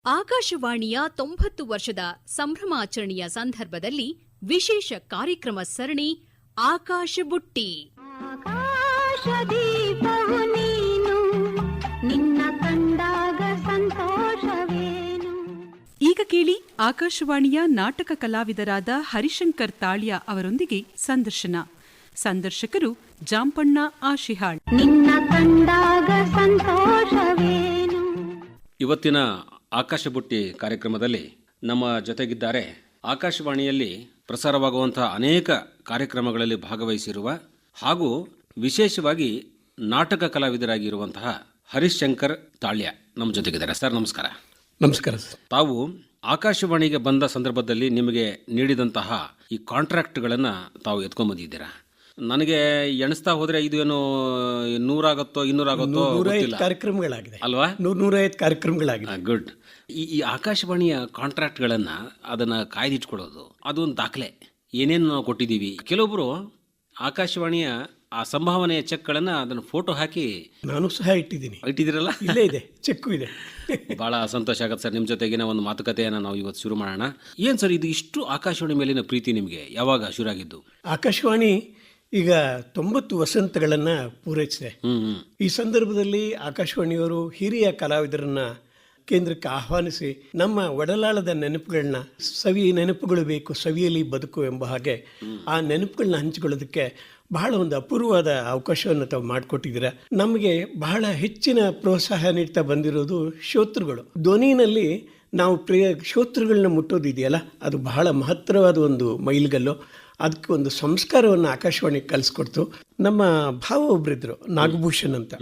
ಆಕಾಶವಾಣಿಯ 90 ವರ್ಷದ ಸಂಭ್ರಮಾಚರಣೆಯ ಸಂದರ್ಭದಲ್ಲಿ ವಿಶೇಷ ಕಾರ್ಯಕ್ರಮ ಸರಣಿ ಆಕಾಶ ಬುಟ್ಟಿ. ಆಕಾಶದೀಪವು ನೀನು, ನಿನ್ನ ಕಂಡಾಗ ಸಂತೋಷವೇನು. ಈಗ ಕೇಳಿ ಆಕಾಶವಾಣಿಯ ನಾಟಕ ಕಲಾವಿದರಾದ ಹರಿಶಂಕರ್ ತಾಳ್ಯ ಅವರೊಂದಿಗೆ ಸಂದರ್ಶನ. ಸಂದರ್ಶಕರು ಜಾಂಪಣ್ಣ ಆಶಿಹಾಳ್. ನಿನ್ನ ಕಂಡಾಗ ಸಂತೋಷವೇನು. ಇವತ್ತಿನ ಆಕಾಶ ಬುಟ್ಟಿ ಕಾರ್ಯಕ್ರಮದಲ್ಲಿ ನಮ್ಮ ಜೊತೆಗಿದ್ದಾರೆ ಆಕಾಶವಾಣಿಯಲ್ಲಿ ಪ್ರಸಾರವಾಗುವಂತಹ ಅನೇಕ ಕಾರ್ಯಕ್ರಮಗಳಲ್ಲಿ ಭಾಗವಹಿಸಿರುವ ಹಾಗೂ ವಿಶೇಷವಾಗಿ ನಾಟಕ ಕಲಾವಿದರಾಗಿರುವಂತಹ ಹರಿಶಂಕರ್ ತಾಳ್ಯ ನಮ್ಮ ಜೊತೆಗಿದ್ದಾರೆ. ಸರ್ ನಮಸ್ಕಾರ. ನಮಸ್ಕಾರ ಸರ್. ತಾವು ಆಕಾಶವಾಣಿಗೆ ಬಂದ ಸಂದರ್ಭದಲ್ಲಿ ನಿಮಗೆ ನೀಡಿದಂತಹ ಈ ಕಾಂಟ್ರಾಕ್ಟ್ಗಳನ್ನು ತಾವು ಎತ್ಕೊಂಡ್ಬಂದಿದ್ದೀರಾ. ನನಗೆ ಎಣಿಸ್ತಾ ಹೋದ್ರೆ ಇದು ಏನು 100 ಆಗುತ್ತೋ 200 ಆಗುತ್ತೋ ಗೊತ್ತಿಲ್ಲ, ಕಾರ್ಯಕ್ರಮಗಳಾಗಿದೆ ಅಲ್ವಾ? 100-105 ಕಾರ್ಯಕ್ರಮಗಳಾಗಿದೆ. ಗುಡ್. ಈ ಆಕಾಶವಾಣಿಯ ಕಾಂಟ್ರಾಕ್ಟ್ಗಳನ್ನು ಅದನ್ನು ಕಾಯ್ದಿಟ್ಕೊಳ್ಳೋದು ಅದೊಂದು ದಾಖಲೆ. ಏನೇನು ನಾವು ಕೊಟ್ಟಿದ್ದೀವಿ. ಕೆಲವೊಬ್ಬರು ಆಕಾಶವಾಣಿಯ ಆ ಸಂಭಾವನೆಯ ಚೆಕ್ಗಳನ್ನು ಅದನ್ನು ಫೋಟೋ ಹಾಕಿ ನಾನು ಸಹ ಇಟ್ಟಿದ್ದೀರಲ್ಲ? ಇಲ್ಲೇ ಇದೆ, ಚೆಕ್ಕು ಇದೆ. ಭಾಳ ಸಂತೋಷ ಆಗುತ್ತೆ ಸರ್. ನಿಮ್ಮ ಜೊತೆಗಿನ ಒಂದು ಮಾತುಕತೆಯನ್ನು ನಾವು ಇವತ್ತು ಶುರು ಮಾಡೋಣ. ಏನು ಸರ್ ಇದು ಇಷ್ಟು ಆಕಾಶವಾಣಿ ಮೇಲಿನ ಪ್ರೀತಿ ನಿಮಗೆ ಯಾವಾಗ ಶುರು ಆಗಿದ್ದು? ಆಕಾಶವಾಣಿ ಈಗ 90 ವಸಂತಗಳನ್ನು ಪೂರೈಸಿದೆ. ಈ ಸಂದರ್ಭದಲ್ಲಿ ಆಕಾಶವಾಣಿಯವರು ಹಿರಿಯ ಕಲಾವಿದರನ್ನ ಕೇಂದ್ರಕ್ಕೆ ಆಹ್ವಾನಿಸಿ ನಮ್ಮ ಒಡಲಾಳದ ನೆನಪುಗಳನ್ನ, ಸವಿ ನೆನಪುಗಳು ಬೇಕು ಸವಿಯಲಿ ಬದುಕು ಎಂಬ ಹಾಗೆ ಆ ನೆನಪುಗಳನ್ನ ಹಂಚಿಕೊಳ್ಳೋದಕ್ಕೆ ಬಹಳ ಒಂದು ಅಪೂರ್ವವಾದ ಅವಕಾಶವನ್ನು ತಾವು ಮಾಡಿಕೊಟ್ಟಿದ್ದೀರಾ. ನಮಗೆ ಬಹಳ ಹೆಚ್ಚಿನ ಪ್ರೋತ್ಸಾಹ ನೀಡ್ತಾ ಬಂದಿರೋದು ಶ್ರೋತೃಗಳು. ಧ್ವನಿನಲ್ಲಿ ನಾವು ಶ್ರೋತೃಗಳನ್ನ ಮುಟ್ಟೋದಿದೆಯಲ್ಲ, ಅದು ಬಹಳ ಮಹತ್ತರವಾದ ಒಂದು ಮೈಲಿಗಲ್ಲು. ಅದಕ್ಕೆ ಒಂದು ಸಂಸ್ಕಾರವನ್ನು ಆಕಾಶವಾಣಿ ಕಲಿಸ್ಕೊಡ್ತು. ನಮ್ಮ ಭಾವ ಒಬ್ಬರಿದ್ರು, ನಾಗಭೂಷಣ್ ಅಂತ.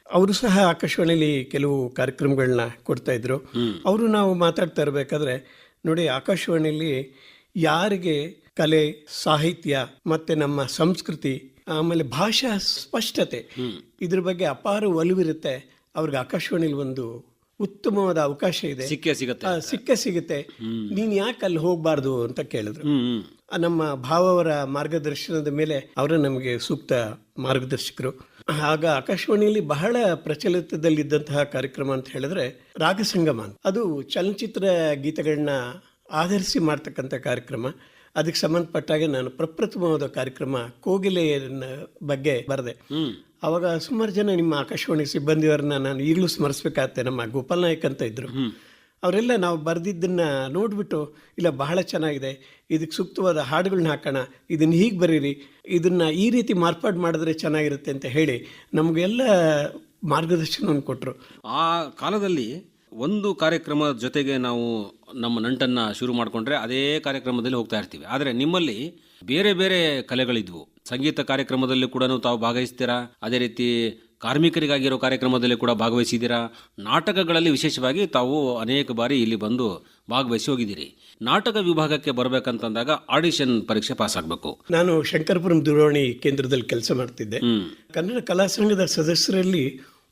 ಅವರು ಸಹ ಆಕಾಶವಾಣಿಯಲ್ಲಿ ಕೆಲವು ಕಾರ್ಯಕ್ರಮಗಳನ್ನ ಕೊಡ್ತಾ ಇದ್ರು. ಅವರು ನಾವು ಮಾತಾಡ್ತಾ ಇರಬೇಕಾದ್ರೆ, ನೋಡಿ ಆಕಾಶವಾಣಿಯಲ್ಲಿ ಯಾರಿಗೆ ಕಲೆ, ಸಾಹಿತ್ಯ ಮತ್ತು ನಮ್ಮ ಸಂಸ್ಕೃತಿ, ಆಮೇಲೆ ಭಾಷಾ ಸ್ಪಷ್ಟತೆ ಇದ್ರ ಬಗ್ಗೆ ಅಪಾರ ಒಲವಿರುತ್ತೆ, ಅವ್ರಿಗೆ ಆಕಾಶವಾಣಿಲಿ ಒಂದು ಉತ್ತಮವಾದ ಅವಕಾಶ ಇದೆ, ಸಿಕ್ಕೇ ಸಿಗುತ್ತೆ. ನೀನ್ ಯಾಕೆ ಅಲ್ಲಿ ಹೋಗ್ಬಾರ್ದು ಅಂತ ಕೇಳಿದ್ರು. ನಮ್ಮ ಭಾವವರ ಮಾರ್ಗದರ್ಶನದ ಮೇಲೆ ಅವರು ನಮಗೆ ಸೂಕ್ತ ಮಾರ್ಗದರ್ಶಕರು. ಆಗ ಆಕಾಶವಾಣಿಯಲ್ಲಿ ಬಹಳ ಪ್ರಚಲಿತದಲ್ಲಿದ್ದಂತಹ ಕಾರ್ಯಕ್ರಮ ಅಂತ ಹೇಳಿದ್ರೆ ರಾಗಸಂಗಮ ಅಂತ. ಅದು ಚಲನಚಿತ್ರ ಗೀತೆಗಳನ್ನ ಆಧರಿಸಿ ಮಾಡ್ತಕ್ಕಂಥ ಕಾರ್ಯಕ್ರಮ. ಅದಕ್ಕೆ ಸಂಬಂಧಪಟ್ಟಾಗೆ ನಾನು ಪ್ರಪ್ರಥಮವಾದ ಕಾರ್ಯಕ್ರಮ ಕೋಗಿಲೆಯನ್ನ ಬಗ್ಗೆ ಬರೆದೆ. ಅವಾಗ ಸುಮಾರು ಜನ ನಿಮ್ಮ ಆಕಾಶವಾಣಿ ಸಿಬ್ಬಂದಿಯವರನ್ನ ನಾನು ಈಗಲೂ ಸ್ಮರಿಸ್ಬೇಕಾಗತ್ತೆ. ನಮ್ಮ ಗೋಪಾಲ್ ನಾಯಕ್ ಅಂತ ಇದ್ರು. ಅವರೆಲ್ಲ ನಾವು ಬರೆದಿದ್ದನ್ನ ನೋಡ್ಬಿಟ್ಟು, ಇಲ್ಲ ಬಹಳ ಚೆನ್ನಾಗಿದೆ, ಇದಕ್ಕೆ ಸೂಕ್ತವಾದ ಹಾಡುಗಳನ್ನ ಹಾಕೋಣ, ಇದನ್ನ ಹೀಗೆ ಬರೀರಿ, ಇದನ್ನ ಈ ರೀತಿ ಮಾರ್ಪಾಡು ಮಾಡಿದ್ರೆ ಚೆನ್ನಾಗಿರುತ್ತೆ ಅಂತ ಹೇಳಿ ನಮಗೆಲ್ಲ ಮಾರ್ಗದರ್ಶನವನ್ನು ಕೊಟ್ಟರು. ಆ ಕಾಲದಲ್ಲಿ ಒಂದು ಕಾರ್ಯಕ್ರಮದ ಜೊತೆಗೆ ನಾವು ನಮ್ಮ ನಂಟನ್ನು ಶುರು ಮಾಡಿಕೊಂಡ್ರೆ ಅದೇ ಕಾರ್ಯಕ್ರಮದಲ್ಲಿ ಹೋಗ್ತಾ ಇರ್ತೀವಿ. ಆದರೆ ನಿಮ್ಮಲ್ಲಿ ಬೇರೆ ಬೇರೆ ಕಲೆಗಳಿದ್ವು. ಸಂಗೀತ ಕಾರ್ಯಕ್ರಮದಲ್ಲಿ ಕೂಡ ತಾವು ಭಾಗವಹಿಸ್ತೀರಾ, ಅದೇ ರೀತಿ ಕಾರ್ಮಿಕರಿಗಾಗಿರೋ ಕಾರ್ಯಕ್ರಮದಲ್ಲಿ ಕೂಡ ಭಾಗವಹಿಸಿದ್ದೀರಾ. ನಾಟಕಗಳಲ್ಲಿ ವಿಶೇಷವಾಗಿ ತಾವು ಅನೇಕ ಬಾರಿ ಇಲ್ಲಿ ಬಂದು ಭಾಗವಹಿಸಿ ಹೋಗಿದ್ದೀರಿ. ನಾಟಕ ವಿಭಾಗಕ್ಕೆ ಬರಬೇಕಂತಂದಾಗ ಆಡಿಷನ್ ಪರೀಕ್ಷೆ ಪಾಸ್ ಆಗಬೇಕು. ನಾನು ಶಂಕರಪುರಂ ದೂರವಾಣಿ ಕೇಂದ್ರದಲ್ಲಿ ಕೆಲಸ ಮಾಡ್ತಿದ್ದೆ. ಕನ್ನಡ ಕಲಾ ಸಂಘದ ಸದಸ್ಯರಲ್ಲಿ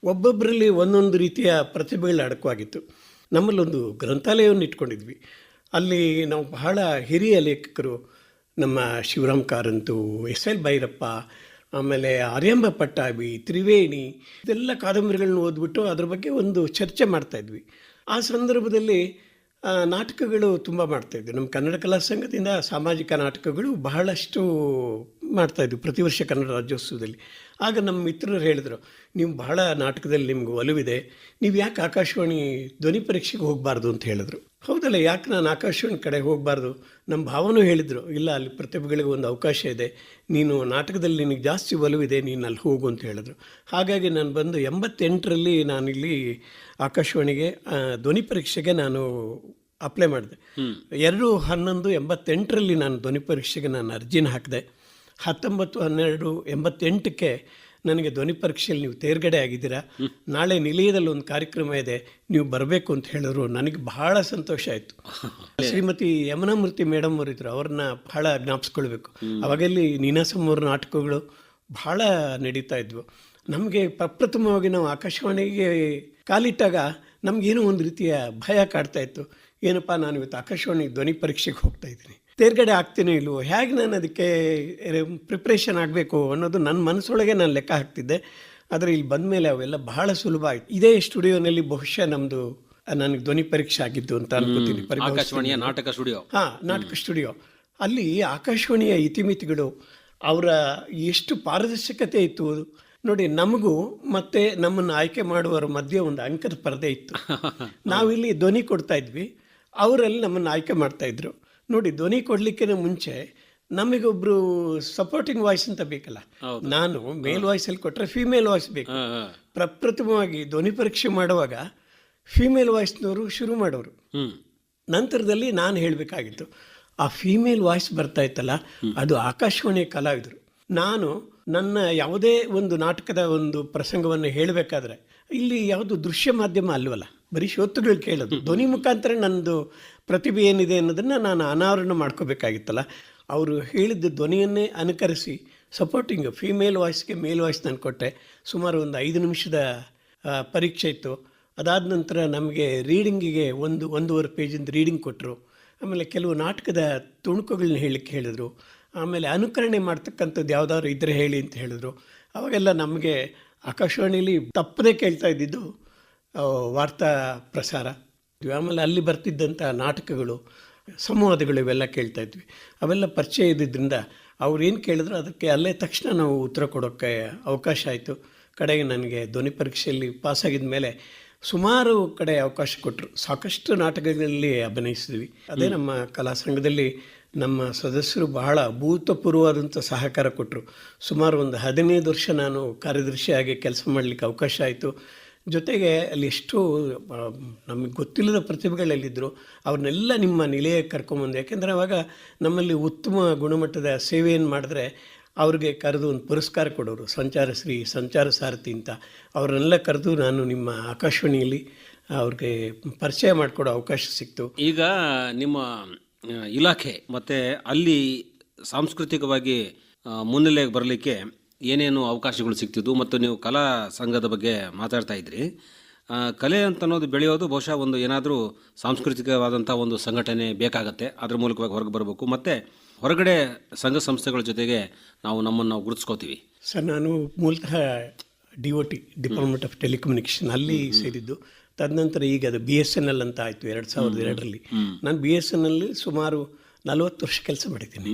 ಒಬ್ಬೊಬ್ಬರಲ್ಲಿ ಒಂದೊಂದು ರೀತಿಯ ಪ್ರತಿಭೆಗಳು ಅಡಕವಾಗಿತ್ತು. ನಮ್ಮಲ್ಲೊಂದು ಗ್ರಂಥಾಲಯವನ್ನು ಇಟ್ಕೊಂಡಿದ್ವಿ. ಅಲ್ಲಿ ನಾವು ಬಹಳ ಹಿರಿಯ ಲೇಖಕರು, ನಮ್ಮ ಶಿವರಾಮ್ ಕಾರಂತು, SL ಭೈರಪ್ಪ, ಆಮೇಲೆ ಆರ್ಯಾಂಬ ಪಟ್ಟಾಭಿ, ತ್ರಿವೇಣಿ, ಇದೆಲ್ಲ ಕಾದಂಬರಿಗಳನ್ನ ಓದ್ಬಿಟ್ಟು ಅದ್ರ ಬಗ್ಗೆ ಒಂದು ಚರ್ಚೆ ಮಾಡ್ತಾಯಿದ್ವಿ. ಆ ಸಂದರ್ಭದಲ್ಲಿ ನಾಟಕಗಳು ತುಂಬ ಮಾಡ್ತಾಯಿದ್ವಿ. ನಮ್ಮ ಕನ್ನಡ ಕಲಾ ಸಂಘದಿಂದ ಸಾಮಾಜಿಕ ನಾಟಕಗಳು ಬಹಳಷ್ಟು ಮಾಡ್ತಾಯಿದ್ವಿ ಪ್ರತಿ ವರ್ಷ ಕನ್ನಡ ರಾಜ್ಯೋತ್ಸವದಲ್ಲಿ. ಆಗ ನಮ್ಮ ಮಿತ್ರರು ಹೇಳಿದರು, ನೀವು ಬಹಳ ನಾಟಕದಲ್ಲಿ ನಿಮ್ಗೆ ಒಲವಿದೆ, ನೀವು ಯಾಕೆ ಆಕಾಶವಾಣಿ ಧ್ವನಿ ಪರೀಕ್ಷೆಗೆ ಹೋಗಬಾರ್ದು ಅಂತ ಹೇಳಿದ್ರು. ಹೌದಲ್ಲ, ಯಾಕೆ ನಾನು ಆಕಾಶವಾಣಿ ಕಡೆ ಹೋಗಬಾರ್ದು? ನಮ್ಮ ಭಾವನೂ ಹೇಳಿದರು, ಇಲ್ಲ ಅಲ್ಲಿ ಪ್ರತಿಭೆಗಳಿಗೆ ಒಂದು ಅವಕಾಶ ಇದೆ, ನೀನು ನಾಟಕದಲ್ಲಿ ನಿನಗೆ ಜಾಸ್ತಿ ಒಲವಿದೆ, ನೀನು ಅಲ್ಲಿ ಹೋಗು ಅಂತ ಹೇಳಿದ್ರು. ಹಾಗಾಗಿ ನಾನು ಬಂದು 88ರಲ್ಲಿ ನಾನಿಲ್ಲಿ ಆಕಾಶವಾಣಿಗೆ ಧ್ವನಿ ಪರೀಕ್ಷೆಗೆ ನಾನು ಅಪ್ಲೈ ಮಾಡಿದೆ. 2/11/88ರಲ್ಲಿ ನಾನು ಧ್ವನಿ ಪರೀಕ್ಷೆಗೆ ನಾನು ಅರ್ಜಿನ ಹಾಕಿದೆ. 19/12/88ಕ್ಕೆ ನನಗೆ ಧ್ವನಿ ಪರೀಕ್ಷೆಯಲ್ಲಿ ನೀವು ತೇರ್ಗಡೆ ಆಗಿದ್ದೀರಾ, ನಾಳೆ ನಿಲಯದಲ್ಲಿ ಒಂದು ಕಾರ್ಯಕ್ರಮ ಇದೆ, ನೀವು ಬರಬೇಕು ಅಂತ ಹೇಳಿದ್ರು. ನನಗೆ ಬಹಳ ಸಂತೋಷ ಆಯಿತು. ಶ್ರೀಮತಿ ಯಮುನಾಮೂರ್ತಿ ಮೇಡಮ್ ಅವರಿದ್ರು, ಅವ್ರನ್ನ ಬಹಳ ಜ್ಞಾಪಿಸ್ಕೊಳ್ಬೇಕು. ಅವಾಗಲ್ಲಿ ನೀನಾಸಂ ಅವ್ರ ನಾಟಕಗಳು ಬಹಳ ನಡೀತಾ ಇದ್ವು. ನಮಗೆ ಪ್ರಪ್ರಥಮವಾಗಿ ನಾವು ಆಕಾಶವಾಣಿಗೆ ಕಾಲಿಟ್ಟಾಗ ನಮಗೇನೋ ಒಂದು ರೀತಿಯ ಭಯ ಕಾಡ್ತಾ ಇತ್ತು. ಏನಪ್ಪ, ನಾನು ಇವತ್ತು ಆಕಾಶವಾಣಿ ಧ್ವನಿ ಪರೀಕ್ಷೆಗೆ ಹೋಗ್ತಾ ಇದ್ದೀನಿ, ತೇರ್ಗಡೆ ಆಗ್ತೀನೋ ಇಲ್ವೋ, ಹೇಗೆ ನಾನು ಅದಕ್ಕೆ ಪ್ರಿಪ್ರೇಷನ್ ಆಗಬೇಕು ಅನ್ನೋದು ನನ್ನ ಮನಸ್ಸೊಳಗೆ ನಾನು ಲೆಕ್ಕ ಹಾಕ್ತಿದ್ದೆ. ಆದರೆ ಇಲ್ಲಿ ಬಂದ ಮೇಲೆ ಅವೆಲ್ಲ ಬಹಳ ಸುಲಭ ಆಯಿತು. ಇದೇ ಸ್ಟುಡಿಯೋನಲ್ಲಿ ಬಹುಶಃ ನಮ್ಮದು ನನಗೆ ಧ್ವನಿ ಪರೀಕ್ಷೆ ಆಗಿದ್ದು ಅಂತ ಅನ್ಕೋತೀನಿ. ಆಕಾಶವಾಣಿಯ ನಾಟಕ ಸ್ಟುಡಿಯೋ. ಹಾಂ, ನಾಟಕ ಸ್ಟುಡಿಯೋ. ಅಲ್ಲಿ ಆಕಾಶವಾಣಿಯ ಇತಿಮಿತಿಗಳು, ಅವರ ಎಷ್ಟು ಪಾರದರ್ಶಕತೆ ಇತ್ತು ನೋಡಿ. ನಮಗೂ ಮತ್ತೆ ನಮ್ಮನ್ನು ಆಯ್ಕೆ ಮಾಡುವವರ ಮಧ್ಯೆ ಒಂದು ಅಂಕದ ಪರದೆ ಇತ್ತು. ನಾವಿಲ್ಲಿ ಧ್ವನಿ ಕೊಡ್ತಾ ಇದ್ವಿ, ಅವರಲ್ಲಿ ನಮ್ಮನ್ನು ಆಯ್ಕೆ ಮಾಡ್ತಾ ಇದ್ರು ನೋಡಿ. ಧ್ವನಿ ಕೊಡ್ಲಿಕ್ಕೆ ಮುಂಚೆ ನಮಗೊಬ್ರು ಸಪೋರ್ಟಿಂಗ್ ವಾಯ್ಸ್ ಅಂತ ಬೇಕಲ್ಲ. ನಾನು ಮೇಲ್ ವಾಯ್ಸಲ್ಲಿ ಕೊಟ್ಟರೆ ಫಿಮೇಲ್ ವಾಯ್ಸ್ ಬೇಕು. ಪ್ರಪ್ರಥಮವಾಗಿ ಧ್ವನಿ ಪರೀಕ್ಷೆ ಮಾಡುವಾಗ ಫಿಮೇಲ್ ವಾಯ್ಸ್ನವರು ಶುರು ಮಾಡೋರು. ನಂತರದಲ್ಲಿ ನಾನು ಹೇಳಬೇಕಾಗಿತ್ತು. ಆ ಫಿಮೇಲ್ ವಾಯ್ಸ್ ಬರ್ತಾ ಇತ್ತಲ್ಲ, ಅದು ಆಕಾಶವಾಣಿಯ ಕಲಾವಿದರು. ನಾನು ನನ್ನ ಯಾವುದೇ ಒಂದು ನಾಟಕದ ಒಂದು ಪ್ರಸಂಗವನ್ನು ಹೇಳಬೇಕಾದ್ರೆ ಇಲ್ಲಿ ಯಾವುದು ದೃಶ್ಯ ಮಾಧ್ಯಮ ಅಲ್ವಲ್ಲ, ಬರೀ ಶ್ರೋತೃಗಳು ಕೇಳೋದು. ಧ್ವನಿ ಮುಖಾಂತರ ನನ್ನದು ಪ್ರತಿಭೆ ಏನಿದೆ ಅನ್ನೋದನ್ನು ನಾನು ಅನಾವರಣ ಮಾಡ್ಕೋಬೇಕಾಗಿತ್ತಲ್ಲ. ಅವರು ಹೇಳಿದ್ದ ಧ್ವನಿಯನ್ನೇ ಅನುಕರಿಸಿ ಸಪೋರ್ಟಿಂಗ್ ಫಿಮೇಲ್ ವಾಯ್ಸ್ಗೆ ಮೇಲ್ ವಾಯ್ಸ್ ನಾನು ಕೊಟ್ಟೆ. ಸುಮಾರು ಒಂದು 5 ನಿಮಿಷದ ಪರೀಕ್ಷೆ ಇತ್ತು. ಅದಾದ ನಂತರ ನಮಗೆ ರೀಡಿಂಗಿಗೆ 1.5 ಪೇಜಿಂದ ರೀಡಿಂಗ್ ಕೊಟ್ಟರು. ಆಮೇಲೆ ಕೆಲವು ನಾಟಕದ ತುಣುಕುಗಳನ್ನ ಹೇಳಲಿಕ್ಕೆ ಹೇಳಿದರು. ಆಮೇಲೆ ಅನುಕರಣೆ ಮಾಡ್ತಕ್ಕಂಥದ್ದು ಯಾವುದಾದ್ರು ಇದ್ದರೆ ಹೇಳಿ ಅಂತ ಹೇಳಿದ್ರು. ಅವಾಗೆಲ್ಲ ನಮಗೆ ಆಕಾಶವಾಣಿಯಲ್ಲಿ ತಪ್ಪದೇ ಕೇಳ್ತಾ ಇದ್ದಿದ್ದು ವಾರ್ತಾ ಪ್ರಸಾರ. ಆಮೇಲೆ ಅಲ್ಲಿ ಬರ್ತಿದ್ದಂಥ ನಾಟಕಗಳು, ಸಂವಾದಗಳು ಇವೆಲ್ಲ ಕೇಳ್ತಾ ಇದ್ವಿ. ಅವೆಲ್ಲ ಪರಿಚಯ ಇದ್ದಿದ್ದರಿಂದ ಅವ್ರು ಏನು ಕೇಳಿದ್ರು ಅದಕ್ಕೆ ಅಲ್ಲೇ ತಕ್ಷಣ ನಾವು ಉತ್ತರ ಕೊಡೋಕ್ಕೆ ಅವಕಾಶ ಆಯಿತು. ಕಡೆಗೆ ನನಗೆ ಧ್ವನಿ ಪರೀಕ್ಷೆಯಲ್ಲಿ ಪಾಸಾಗಿದ್ದ ಮೇಲೆ ಸುಮಾರು ಕಡೆ ಅವಕಾಶ ಕೊಟ್ಟರು. ಸಾಕಷ್ಟು ನಾಟಕಗಳಲ್ಲಿ ಅಭಿನಯಿಸಿದ್ವಿ. ಅದೇ ನಮ್ಮ ಕಲಾ ಸಂಘದಲ್ಲಿ ನಮ್ಮ ಸದಸ್ಯರು ಬಹಳ ಅಭೂತಪೂರ್ವವಾದಂಥ ಸಹಕಾರ ಕೊಟ್ಟರು. ಸುಮಾರು ಒಂದು 15 ವರ್ಷ ನಾನು ಕಾರ್ಯದರ್ಶಿಯಾಗಿ ಕೆಲಸ ಮಾಡಲಿಕ್ಕೆ ಅವಕಾಶ ಆಯಿತು. ಜೊತೆಗೆ ಅಲ್ಲಿ ಎಷ್ಟು ನಮಗೆ ಗೊತ್ತಿಲ್ಲದ ಪ್ರತಿಭೆಗಳಲ್ಲಿದ್ದರು, ಅವ್ರನ್ನೆಲ್ಲ ನಿಮ್ಮ ನಿಲಯಕ್ಕೆ ಕರ್ಕೊಂಬಂದು. ಯಾಕೆಂದರೆ ಅವಾಗ ನಮ್ಮಲ್ಲಿ ಉತ್ತಮ ಗುಣಮಟ್ಟದ ಸೇವೆಯನ್ನು ಮಾಡಿದ್ರೆ ಅವ್ರಿಗೆ ಕರೆದು ಒಂದು ಪುರಸ್ಕಾರ ಕೊಡೋರು, ಸಂಚಾರಶ್ರೀ, ಸಂಚಾರ ಸಾರಥಿ ಅಂತ. ಅವರನ್ನೆಲ್ಲ ಕರೆದು ನಾನು ನಿಮ್ಮ ಆಕಾಶವಾಣಿಯಲ್ಲಿ ಅವ್ರಿಗೆ ಪರಿಚಯ ಮಾಡಿಕೊಡೋ ಅವಕಾಶ ಸಿಕ್ತು. ಈಗ ನಿಮ್ಮ ಇಲಾಖೆ ಮತ್ತು ಅಲ್ಲಿ ಸಾಂಸ್ಕೃತಿಕವಾಗಿ ಮುನ್ನೆಲೆಗೆ ಬರಲಿಕ್ಕೆ ಏನೇನು ಅವಕಾಶಗಳು ಸಿಗ್ತಿದ್ವು, ಮತ್ತು ನೀವು ಕಲಾ ಸಂಘದ ಬಗ್ಗೆ ಮಾತಾಡ್ತಾ ಇದ್ರಿ. ಕಲೆ ಅಂತ ಅನ್ನೋದು ಬೆಳೆಯೋದು ಬಹುಶಃ ಒಂದು ಏನಾದರೂ ಸಾಂಸ್ಕೃತಿಕವಾದಂಥ ಒಂದು ಸಂಘಟನೆ ಬೇಕಾಗತ್ತೆ. ಅದ್ರ ಮೂಲಕವಾಗಿ ಹೊರಗೆ ಬರಬೇಕು. ಮತ್ತು ಹೊರಗಡೆ ಸಂಘ ಸಂಸ್ಥೆಗಳ ಜೊತೆಗೆ ನಮ್ಮನ್ನು ಗುರುತಿಸ್ಕೋತೀವಿ. ಸರ್, ನಾನು ಮೂಲತಃ DOT, ಡಿಪಾರ್ಟ್ಮೆಂಟ್ ಆಫ್ ಟೆಲಿಕಮ್ಯುನಿಕೇಷನ್, ಅಲ್ಲಿ ಸೇರಿದ್ದು. ತದನಂತರ ಈಗ ಅದು BSNL ಅಂತ ಆಯಿತು 2002ರಲ್ಲಿ. ನಾನು BSNL ಸುಮಾರು 40 ವರ್ಷ ಕೆಲಸ ಮಾಡಿದ್ದೀನಿ.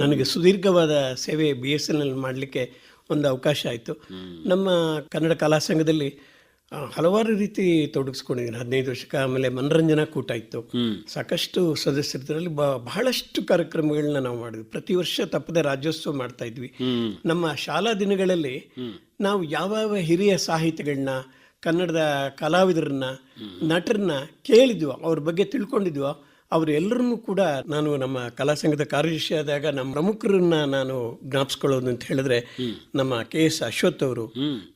ನನಗೆ ಸುದೀರ್ಘವಾದ ಸೇವೆ BSNL ಮಾಡಲಿಕ್ಕೆ ಒಂದು ಅವಕಾಶ ಆಯಿತು. ನಮ್ಮ ಕನ್ನಡ ಕಲಾ ಸಂಘದಲ್ಲಿ ಹಲವಾರು ರೀತಿ ತೊಡಗಿಸ್ಕೊಂಡಿದ್ದೀನಿ 15 ವರ್ಷಕ್ಕೆ. ಆಮೇಲೆ ಮನರಂಜನಾ ಕೂಟ ಇತ್ತು, ಸಾಕಷ್ಟು ಸದಸ್ಯರಲ್ಲಿ ಬಹಳಷ್ಟು ಕಾರ್ಯಕ್ರಮಗಳನ್ನ ನಾವು ಮಾಡಿದ್ವಿ. ಪ್ರತಿ ವರ್ಷ ತಪ್ಪದೆ ರಾಜ್ಯೋತ್ಸವ ಮಾಡ್ತಾ ಇದ್ವಿ. ನಮ್ಮ ಶಾಲಾ ದಿನಗಳಲ್ಲಿ ನಾವು ಯಾವ ಹಿರಿಯ ಸಾಹಿತಿಗಳನ್ನ, ಕನ್ನಡದ ಕಲಾವಿದರನ್ನ, ನಟರನ್ನ ಕೇಳಿದ್ವೋ, ಅವ್ರ ಬಗ್ಗೆ ತಿಳ್ಕೊಂಡಿದ್ವೋ, ಅವರೆಲ್ಲರನ್ನೂ ಕೂಡ ನಾನು ನಮ್ಮ ಕಲಾ ಸಂಘದ ಕಾರ್ಯದರ್ಶಿ ಆದಾಗ ನಮ್ಮ ಪ್ರಮುಖರನ್ನ ನಾನು ಜ್ಞಾಪಿಸ್ಕೊಳ್ಳೋದು ಅಂತ ಹೇಳಿದ್ರೆ ನಮ್ಮ KS ಅಶ್ವಥ್ ಅವರು,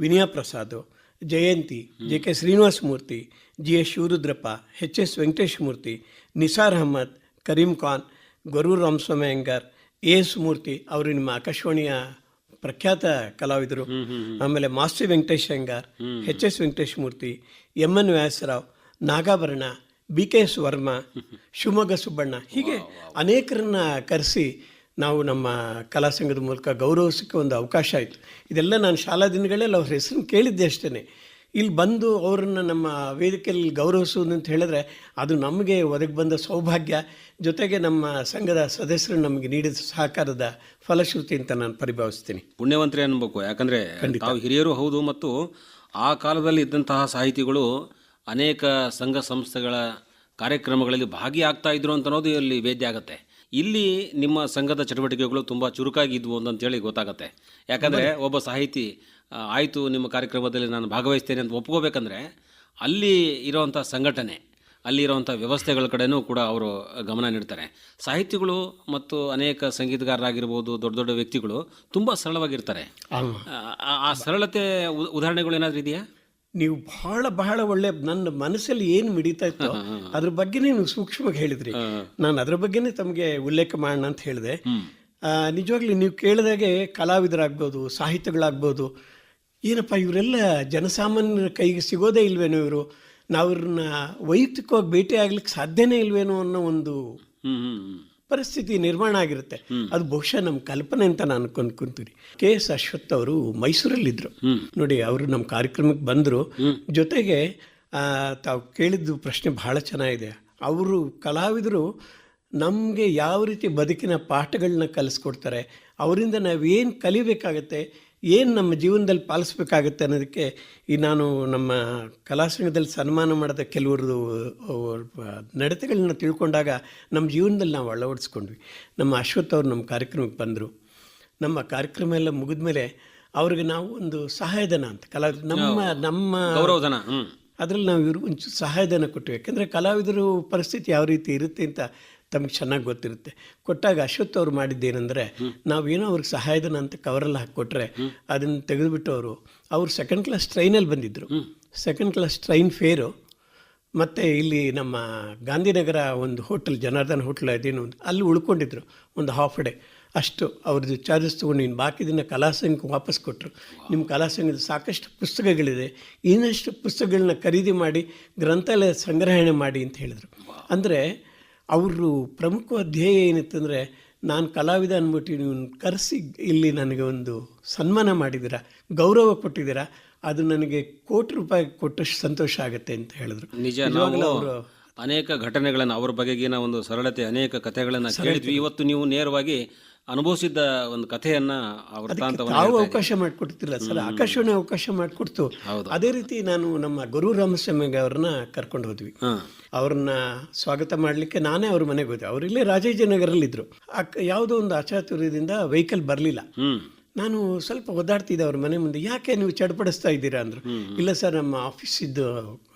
ವಿನಯಾ ಪ್ರಸಾದ್, ಜಯಂತಿ, JK Srinivasa Murthy, GS Shivarudrappa, HS Venkatesh ಮೂರ್ತಿ, ನಿಸಾರ್ ಅಹಮದ್, ಕರೀಂ ಖಾನ್, ಗೊರೂರು ರಾಮಸ್ವಾಮಿ ಅಯ್ಯಂಗಾರ್, AS ಮೂರ್ತಿ ಅವರು ನಿಮ್ಮ ಆಕಾಶವಾಣಿಯ ಪ್ರಖ್ಯಾತ ಕಲಾವಿದರು. ಆಮೇಲೆ ಮಾಸ್ತಿ ವೆಂಕಟೇಶ್ ಅಯ್ಯಂಗಾರ್, HS ವೆಂಕಟೇಶ್ ಮೂರ್ತಿ, MN ವ್ಯಾಸರಾವ್, ನಾಗಾಭರಣ, BKS ವರ್ಮಾ, ಶಿವಮೊಗ್ಗ ಸುಬ್ಬಣ್ಣ, ಹೀಗೆ ಅನೇಕರನ್ನ ಕರೆಸಿ ನಾವು ನಮ್ಮ ಕಲಾ ಸಂಘದ ಮೂಲಕ ಗೌರವಿಸೋಕ್ಕೆ ಒಂದು ಅವಕಾಶ ಆಯಿತು. ಇದೆಲ್ಲ ನಾನು ಶಾಲಾ ದಿನಗಳಲ್ಲಿ ಅವ್ರ ಹೆಸರನ್ನು ಕೇಳಿದ್ದೆ ಅಷ್ಟೇ. ಇಲ್ಲಿ ಬಂದು ಅವರನ್ನು ನಮ್ಮ ವೇದಿಕೆಯಲ್ಲಿ ಗೌರವಿಸುವುದು ಅಂತ ಹೇಳಿದ್ರೆ ಅದು ನಮಗೆ ಒದಗಿ ಬಂದ ಸೌಭಾಗ್ಯ. ಜೊತೆಗೆ ನಮ್ಮ ಸಂಘದ ಸದಸ್ಯರು ನಮಗೆ ನೀಡಿದ ಸಹಕಾರದ ಫಲಶ್ರುತಿ ಅಂತ ನಾನು ಪರಿಭಾವಿಸ್ತೀನಿ. ಪುಣ್ಯವಂತರೇ ಅನ್ಬೇಕು. ಯಾಕಂದರೆ ತಾವು ಹಿರಿಯರು ಹೌದು, ಮತ್ತು ಆ ಕಾಲದಲ್ಲಿ ಇದ್ದಂತಹ ಸಾಹಿತಿಗಳು ಅನೇಕ ಸಂಘ ಸಂಸ್ಥೆಗಳ ಕಾರ್ಯಕ್ರಮಗಳಲ್ಲಿ ಭಾಗಿಯಾಗ್ತಾ ಇದ್ರು ಅಂತ ಅನ್ನೋದು ಇಲ್ಲಿ ವೇದ್ಯ ಆಗುತ್ತೆ. ಇಲ್ಲಿ ನಿಮ್ಮ ಸಂಘದ ಚಟುವಟಿಕೆಗಳು ತುಂಬ ಚುರುಕಾಗಿದ್ವು ಅಂತೇಳಿ ಗೊತ್ತಾಗುತ್ತೆ. ಯಾಕಂದರೆ ಒಬ್ಬ ಸಾಹಿತಿ ಆಯಿತು ನಿಮ್ಮ ಕಾರ್ಯಕ್ರಮದಲ್ಲಿ ನಾನು ಭಾಗವಹಿಸ್ತೇನೆ ಅಂತ ಒಪ್ಕೋಬೇಕಂದ್ರೆ ಅಲ್ಲಿ ಇರೋವಂಥ ಸಂಘಟನೆ, ಅಲ್ಲಿರೋವಂಥ ವ್ಯವಸ್ಥೆಗಳ ಕಡೆನೂ ಕೂಡ ಅವರು ಗಮನ ನೀಡ್ತಾರೆ. ಸಾಹಿತಿಗಳು ಮತ್ತು ಅನೇಕ ಸಂಗೀತಗಾರರಾಗಿರ್ಬೋದು, ದೊಡ್ಡ ದೊಡ್ಡ ವ್ಯಕ್ತಿಗಳು ತುಂಬ ಸರಳವಾಗಿರ್ತಾರೆ. ಆ ಸರಳತೆ ಉದಾಹರಣೆಗಳು ಏನಾದರೂ ಇದೆಯಾ? ನೀವು ಬಹಳ ಒಳ್ಳೆ, ನನ್ನ ಮನಸ್ಸಲ್ಲಿ ಏನು ಮಿಡಿತಾ ಇತ್ತೋ ಅದ್ರ ಬಗ್ಗೆ ನೀವು ಸೂಕ್ಷ್ಮವಾಗಿ ಹೇಳಿದ್ರಿ. ನಾನು ಅದ್ರ ಬಗ್ಗೆನೇ ತಮಗೆ ಉಲ್ಲೇಖ ಮಾಡೋಣ ಅಂತ ಹೇಳಿದೆ. ನಿಜವಾಗ್ಲೂ ನೀವು ಕೇಳಿದಾಗೆ ಕಲಾವಿದರಾಗ್ಬೋದು, ಸಾಹಿತ್ಯಗಳಾಗ್ಬೋದು, ಏನಪ್ಪ ಇವರೆಲ್ಲ ಜನಸಾಮಾನ್ಯರ ಕೈಗೆ ಸಿಗೋದೇ ಇಲ್ವೇನೋ, ಇವರು ನಾವು ಇವ್ರನ್ನ ವೈಯಕ್ತಿಕವಾಗಿ ಭೇಟಿ ಆಗ್ಲಿಕ್ಕೆ ಸಾಧ್ಯನೇ ಇಲ್ವೇನೋ ಅನ್ನೋ ಒಂದು ಪರಿಸ್ಥಿತಿ ನಿರ್ಮಾಣ ಆಗಿರುತ್ತೆ. ಅದು ಬಹುಶಃ ನಮ್ಮ ಕಲ್ಪನೆ ಅಂತ ನಾನು ಅನ್ಕೊಂತೀನಿ. KS ಅಶ್ವಥ್ ಅವರು ಮೈಸೂರಲ್ಲಿದ್ದರು ನೋಡಿ, ಅವರು ನಮ್ಮ ಕಾರ್ಯಕ್ರಮಕ್ಕೆ ಬಂದರು. ಜೊತೆಗೆ ತಾವು ಕೇಳಿದ್ದು ಪ್ರಶ್ನೆ ಬಹಳ ಚೆನ್ನಾಗಿದೆ. ಅವರು ಕಲಾವಿದರು ನಮಗೆ ಯಾವ ರೀತಿ ಬದುಕಿನ ಪಾಠಗಳನ್ನ ಕಲಿಸ್ಕೊಡ್ತಾರೆ, ಅವರಿಂದ ನಾವೇನು ಕಲಿಬೇಕಾಗತ್ತೆ, ಏನು ನಮ್ಮ ಜೀವನದಲ್ಲಿ ಪಾಲಿಸ್ಬೇಕಾಗತ್ತೆ ಅನ್ನೋದಕ್ಕೆ ನಾನು ನಮ್ಮ ಕಲಾ ಸಂಘದಲ್ಲಿ ಸನ್ಮಾನ ಮಾಡಿದ ಕೆಲವ್ರದ್ದು ನಡತೆಗಳನ್ನ ತಿಳ್ಕೊಂಡಾಗ ನಮ್ಮ ಜೀವನದಲ್ಲಿ ನಾವು ಅಳವಡಿಸ್ಕೊಂಡ್ವಿ. ನಮ್ಮ ಅಶ್ವಥ್ ಅವರು ನಮ್ಮ ಕಾರ್ಯಕ್ರಮಕ್ಕೆ ಬಂದರು. ನಮ್ಮ ಕಾರ್ಯಕ್ರಮ ಎಲ್ಲ ಮುಗಿದ ಮೇಲೆ ಅವ್ರಿಗೆ ನಾವು ಒಂದು ಸಹಾಯಧನ ಅಂತ ಕಲಾವಿದರು ನಮ್ಮ ಗೌರವಧನ ಅದರಲ್ಲಿ ನಾವು ಇವ್ರಿಗೆ ಒಂಚೂರು ಸಹಾಯಧನ ಕೊಟ್ಟಿವಿ. ಯಾಕೆಂದರೆ ಕಲಾವಿದರು ಪರಿಸ್ಥಿತಿ ಯಾವ ರೀತಿ ಇರುತ್ತೆ ಅಂತ ತಮಗೆ ಚೆನ್ನಾಗಿ ಗೊತ್ತಿರುತ್ತೆ. ಕೊಟ್ಟಾಗ ಅಶ್ವಥ್ ಅವ್ರು ಮಾಡಿದ್ದೇನೆಂದರೆ, ನಾವೇನೋ ಅವ್ರಿಗೆ ಸಹಾಯಧನ ಅಂತ ಕವರಲ್ಲಿ ಹಾಕಿಕೊಟ್ರೆ ಅದನ್ನು ತೆಗೆದುಬಿಟ್ಟು ಅವರು ಸೆಕೆಂಡ್ ಕ್ಲಾಸ್ ಟ್ರೈನಲ್ಲಿ ಬಂದಿದ್ದರು. ಸೆಕೆಂಡ್ ಕ್ಲಾಸ್ ಟ್ರೈನ್ ಫೇರು ಮತ್ತು ಇಲ್ಲಿ ನಮ್ಮ ಗಾಂಧಿನಗರ ಒಂದು ಹೋಟೆಲ್, ಜನಾರ್ದನ್ ಹೋಟೆಲ್ ಅದೇನು ಅಲ್ಲಿ ಉಳ್ಕೊಂಡಿದ್ರು ಒಂದು ಹಾಫ್ ಡೇ. ಅಷ್ಟು ಅವ್ರದ್ದು ಚಾರ್ಜಸ್ ತೊಗೊಂಡು ಇನ್ನು ಬಾಕಿ ದಿನ ಕಲಾಸಂಘಕ್ಕೆ ವಾಪಸ್ ಕೊಟ್ಟರು. ನಿಮ್ಮ ಕಲಾಸಂಘದ ಸಾಕಷ್ಟು ಪುಸ್ತಕಗಳಿದೆ, ಇನ್ನಷ್ಟು ಪುಸ್ತಕಗಳನ್ನ ಖರೀದಿ ಮಾಡಿ ಗ್ರಂಥಾಲಯ ಸಂಗ್ರಹಣೆ ಮಾಡಿ ಅಂತ ಹೇಳಿದರು. ಅಂದರೆ ಅವರು ಪ್ರಮುಖ ಧ್ಯೇಯ ಏನಿತ್ತಂದರೆ, ನಾನು ಕಲಾವಿದ ಅಂದ್ಬಿಟ್ಟು ನೀವು ಕರೆಸಿ ಇಲ್ಲಿ ನನಗೆ ಒಂದು ಸನ್ಮಾನ ಮಾಡಿದ್ದೀರಾ, ಗೌರವ ಕೊಟ್ಟಿದ್ದೀರಾ, ಅದು ನನಗೆ ಕೋಟಿ ರೂಪಾಯಿ ಕೊಟ್ಟಷ್ಟು ಸಂತೋಷ ಆಗುತ್ತೆ ಅಂತ ಹೇಳಿದ್ರು. ನಿಜ. ನಾವು ಅನೇಕ ಘಟನೆಗಳನ್ನು ಅವ್ರ ಬಗೆಗಿನ ಒಂದು ಸರಳತೆ, ಅನೇಕ ಕಥೆಗಳನ್ನು ಕೇಳಿದ್ವಿ. ಇವತ್ತು ನೀವು ನೇರವಾಗಿ ಅನುಭವಿಸಿದ್ದ ಒಂದು ಕಥೆಯನ್ನ ತಾವು ಅವಕಾಶ ಮಾಡಿಕೊಡ್ತಿಲ್ಲ ಸರ್, ಆಕಾಶವಾಣಿ ಅವಕಾಶ ಮಾಡಿಕೊಡ್ತು. ಅದೇ ರೀತಿ ನಾನು ನಮ್ಮ ಗುರು ರಾಮಸ್ವಾಮಿ ಅವ್ರನ್ನ ಕರ್ಕೊಂಡು ಹೋದ್ವಿ. ಅವ್ರನ್ನ ಸ್ವಾಗತ ಮಾಡಲಿಕ್ಕೆ ನಾನೇ ಅವ್ರ ಮನೆಗೆ ಹೋದೆ. ಅವರಿಲ್ಲೇ ರಾಜಾಜಿನಗರಲ್ಲಿದ್ದರು. ಯಾವುದೋ ಒಂದು ಅಚಾತುರ್ಯದಿಂದ ವೆಹಿಕಲ್ ಬರಲಿಲ್ಲ. ನಾನು ಸ್ವಲ್ಪ ಒದ್ದಾಡ್ತಿದ್ದೆ ಅವ್ರ ಮನೆ ಮುಂದೆ. ಯಾಕೆ ನೀವು ಚಡ್ಪಡಿಸ್ತಾ ಇದ್ದೀರಾ ಅಂದರು. ಇಲ್ಲ ಸರ್, ನಮ್ಮ ಆಫೀಸಿದ್ದು